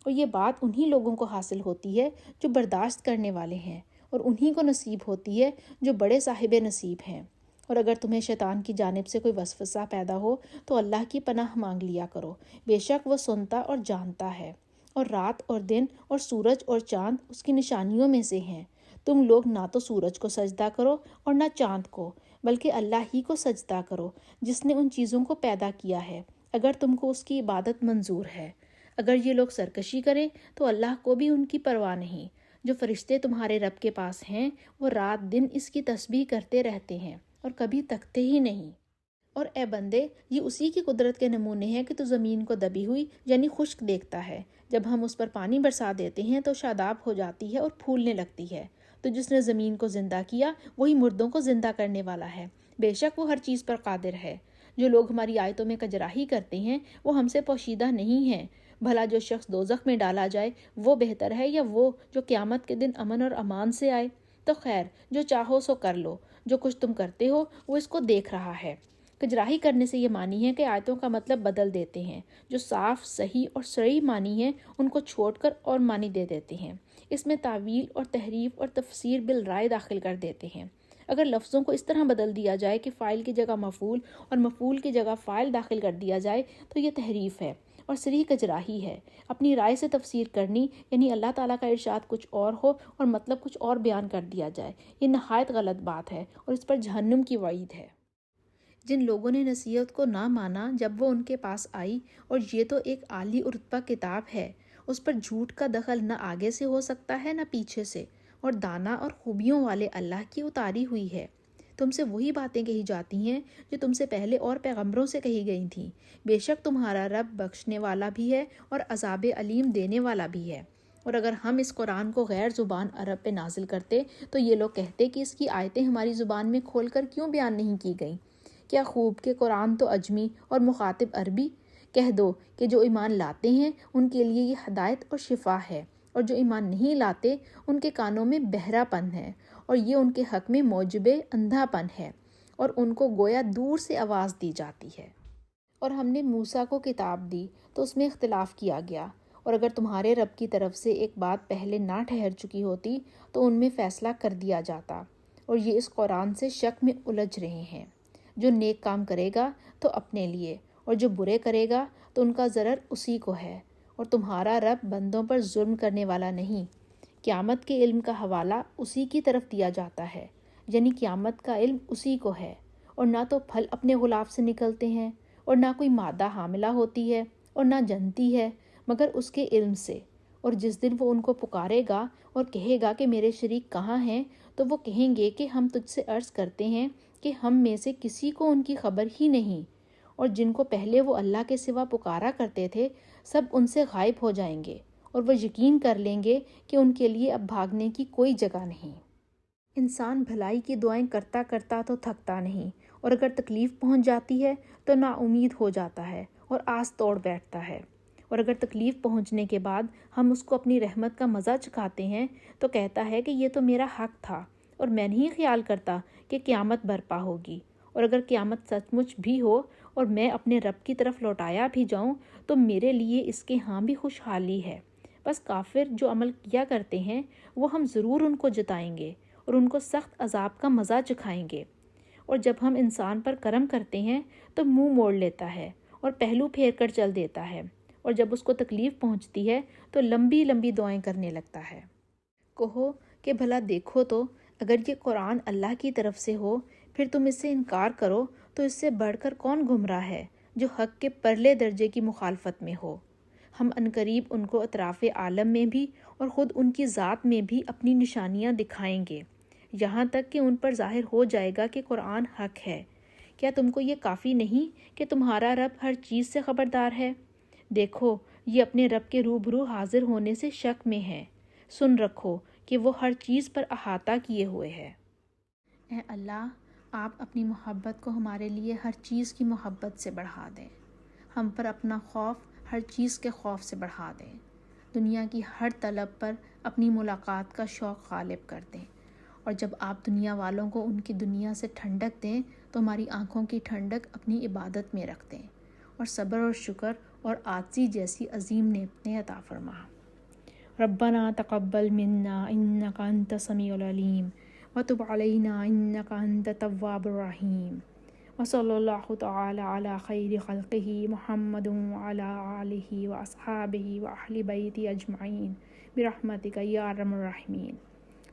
اور یہ بات انہی لوگوں کو حاصل ہوتی ہے جو برداشت کرنے والے ہیں، اور انہی کو نصیب ہوتی ہے جو بڑے صاحب نصیب ہیں۔ اور اگر تمہیں شیطان کی جانب سے کوئی وسوسہ پیدا ہو تو اللہ کی پناہ مانگ لیا کرو، بے شک وہ سنتا اور جانتا ہے۔ اور رات اور دن اور سورج اور چاند اس کی نشانیوں میں سے ہیں۔ تم لوگ نہ تو سورج کو سجدہ کرو اور نہ چاند کو، بلکہ اللہ ہی کو سجدہ کرو جس نے ان چیزوں کو پیدا کیا ہے، اگر تم کو اس کی عبادت منظور ہے۔ اگر یہ لوگ سرکشی کریں تو اللہ کو بھی ان کی پرواہ نہیں۔ جو فرشتے تمہارے رب کے پاس ہیں وہ رات دن اس کی تسبیح کرتے رہتے ہیں اور کبھی تکتے ہی نہیں۔ اور اے بندے، یہ اسی کی قدرت کے نمونے ہیں کہ تو زمین کو دبی ہوئی یعنی خشک دیکھتا ہے، جب ہم اس پر پانی برسا دیتے ہیں تو شاداب ہو جاتی ہے اور پھولنے لگتی ہے۔ تو جس نے زمین کو زندہ کیا وہی مردوں کو زندہ کرنے والا ہے، بے شک وہ ہر چیز پر قادر ہے۔ جو لوگ ہماری آیتوں میں کجراہی کرتے ہیں وہ ہم سے پوشیدہ نہیں ہیں۔ بھلا جو شخص دوزخ میں ڈالا جائے وہ بہتر ہے یا وہ جو قیامت کے دن امن اور امان سے آئے؟ تو خیر، جو چاہو سو کر لو، جو کچھ تم کرتے ہو وہ اس کو دیکھ رہا ہے۔ کجراہی کرنے سے یہ معنی ہے کہ آیتوں کا مطلب بدل دیتے ہیں، جو صاف، صحیح اور صریح معنی ہیں ان کو چھوڑ کر اور معنی دے دیتے ہیں، اس میں تعویل اور تحریف اور تفسیر بالرائے داخل کر دیتے ہیں۔ اگر لفظوں کو اس طرح بدل دیا جائے کہ فاعل کی جگہ مفعول اور مفعول کی جگہ فاعل داخل کر دیا جائے تو یہ تحریف ہے، اور صریح کجراہی ہے۔ اپنی رائے سے تفسیر کرنی یعنی اللہ تعالیٰ کا ارشاد کچھ اور ہو اور مطلب کچھ اور بیان کر دیا جائے، یہ نہایت غلط بات ہے اور اس پر جہنم کی وعید ہے۔ جن لوگوں نے نصیحت کو نہ مانا جب وہ ان کے پاس آئی، اور یہ تو ایک عالی رتبہ کتاب ہے، اس پر جھوٹ کا دخل نہ آگے سے ہو سکتا ہے نہ پیچھے سے، اور دانا اور خوبیوں والے اللہ کی اتاری ہوئی ہے۔ تم سے وہی باتیں کہی جاتی ہیں جو تم سے پہلے اور پیغمبروں سے کہی گئی تھیں۔ بے شک تمہارا رب بخشنے والا بھی ہے اور عذاب علیم دینے والا بھی ہے۔ اور اگر ہم اس قرآن کو غیر زبان عرب پہ نازل کرتے تو یہ لوگ کہتے کہ اس کی آیتیں ہماری زبان میں کھول کر کیوں بیان نہیں کی گئیں؟ کیا خوب کہ قرآن تو اجمی اور مخاطب عربی؟ کہہ دو کہ جو ایمان لاتے ہیں ان کے لیے یہ ہدایت اور شفا ہے، اور جو ایمان نہیں لاتے ان کے کانوں میں بہرا پن ہے، اور یہ ان کے حق میں موجب اندھا پن ہے، اور ان کو گویا دور سے آواز دی جاتی ہے۔ اور ہم نے موسیٰ کو کتاب دی تو اس میں اختلاف کیا گیا، اور اگر تمہارے رب کی طرف سے ایک بات پہلے نہ ٹھہر چکی ہوتی تو ان میں فیصلہ کر دیا جاتا، اور یہ اس قرآن سے شک میں الجھ رہے ہیں۔ جو نیک کام کرے گا تو اپنے لیے، اور جو برے کرے گا تو ان کا ضرر اسی کو ہے، اور تمہارا رب بندوں پر ظلم کرنے والا نہیں۔ قیامت کے علم کا حوالہ اسی کی طرف دیا جاتا ہے، یعنی قیامت کا علم اسی کو ہے، اور نہ تو پھل اپنے غلاف سے نکلتے ہیں، اور نہ کوئی مادہ حاملہ ہوتی ہے، اور نہ جنتی ہے، مگر اس کے علم سے۔ اور جس دن وہ ان کو پکارے گا اور کہے گا کہ میرے شریک کہاں ہیں، تو وہ کہیں گے کہ ہم تجھ سے عرض کرتے ہیں کہ ہم میں سے کسی کو ان کی خبر ہی نہیں، اور جن کو پہلے وہ اللہ کے سوا پکارا کرتے تھے سب ان سے غائب ہو جائیں گے، اور وہ یقین کر لیں گے کہ ان کے لیے اب بھاگنے کی کوئی جگہ نہیں۔ انسان بھلائی کی دعائیں کرتا کرتا تو تھکتا نہیں، اور اگر تکلیف پہنچ جاتی ہے تو نا امید ہو جاتا ہے اور آس توڑ بیٹھتا ہے، اور اگر تکلیف پہنچنے کے بعد ہم اس کو اپنی رحمت کا مزہ چکھاتے ہیں تو کہتا ہے کہ یہ تو میرا حق تھا، اور میں نہیں خیال کرتا کہ قیامت برپا ہوگی۔ اور اگر قیامت سچ مچ بھی ہو اور میں اپنے رب کی طرف لوٹایا بھی جاؤں تو میرے لیے اس کے ہاں بھی خوشحالی ہے۔ بس کافر جو عمل کیا کرتے ہیں وہ ہم ضرور ان کو جتائیں گے اور ان کو سخت عذاب کا مزہ چکھائیں گے۔ اور جب ہم انسان پر کرم کرتے ہیں تو منہ موڑ لیتا ہے اور پہلو پھیر کر چل دیتا ہے، اور جب اس کو تکلیف پہنچتی ہے تو لمبی لمبی دعائیں کرنے لگتا ہے۔ کہو کہ بھلا دیکھو تو اگر یہ قرآن اللہ کی طرف سے ہو پھر تم اس سے انکار کرو تو اس سے بڑھ کر کون گمراہ ہے جو حق کے پرلے درجے کی مخالفت میں ہو۔ ہم عنقریب ان کو اطراف عالم میں بھی اور خود ان کی ذات میں بھی اپنی نشانیاں دکھائیں گے، یہاں تک کہ ان پر ظاہر ہو جائے گا کہ قرآن حق ہے۔ کیا تم کو یہ کافی نہیں کہ تمہارا رب ہر چیز سے خبردار ہے؟ دیکھو یہ اپنے رب کے روبرو حاضر ہونے سے شک میں ہے، سن رکھو کہ وہ ہر چیز پر احاطہ کیے ہوئے ہے۔ اے اللہ، آپ اپنی محبت کو ہمارے لیے ہر چیز کی محبت سے بڑھا دیں، ہم پر اپنا خوف ہر چیز کے خوف سے بڑھا دیں، دنیا کی ہر طلب پر اپنی ملاقات کا شوق غالب کر دیں، اور جب آپ دنیا والوں کو ان کی دنیا سے ٹھنڈک دیں تو ہماری آنکھوں کی ٹھنڈک اپنی عبادت میں رکھ دیں، اور صبر اور شکر اور عاجزی جیسی عظیم نعمتیں عطا فرما۔ ربنا تقبل منا انک انت السمیع العلیم وتب علینا انک انت التواب الرحیم، وصلی اللہ تعالی علی خیر خلقہ محمد وعلی آلہ واصحابہ واہل بیتہ اجمعین برحمتک یا ارحم الراحمین۔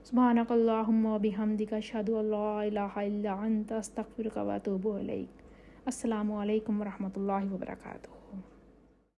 سبحانک اللہم وبحمدک اشہد ان لا الہ الا انت استغفرک واتوب الیک۔ السلام علیکم ورحمۃ اللہ وبرکاتہ۔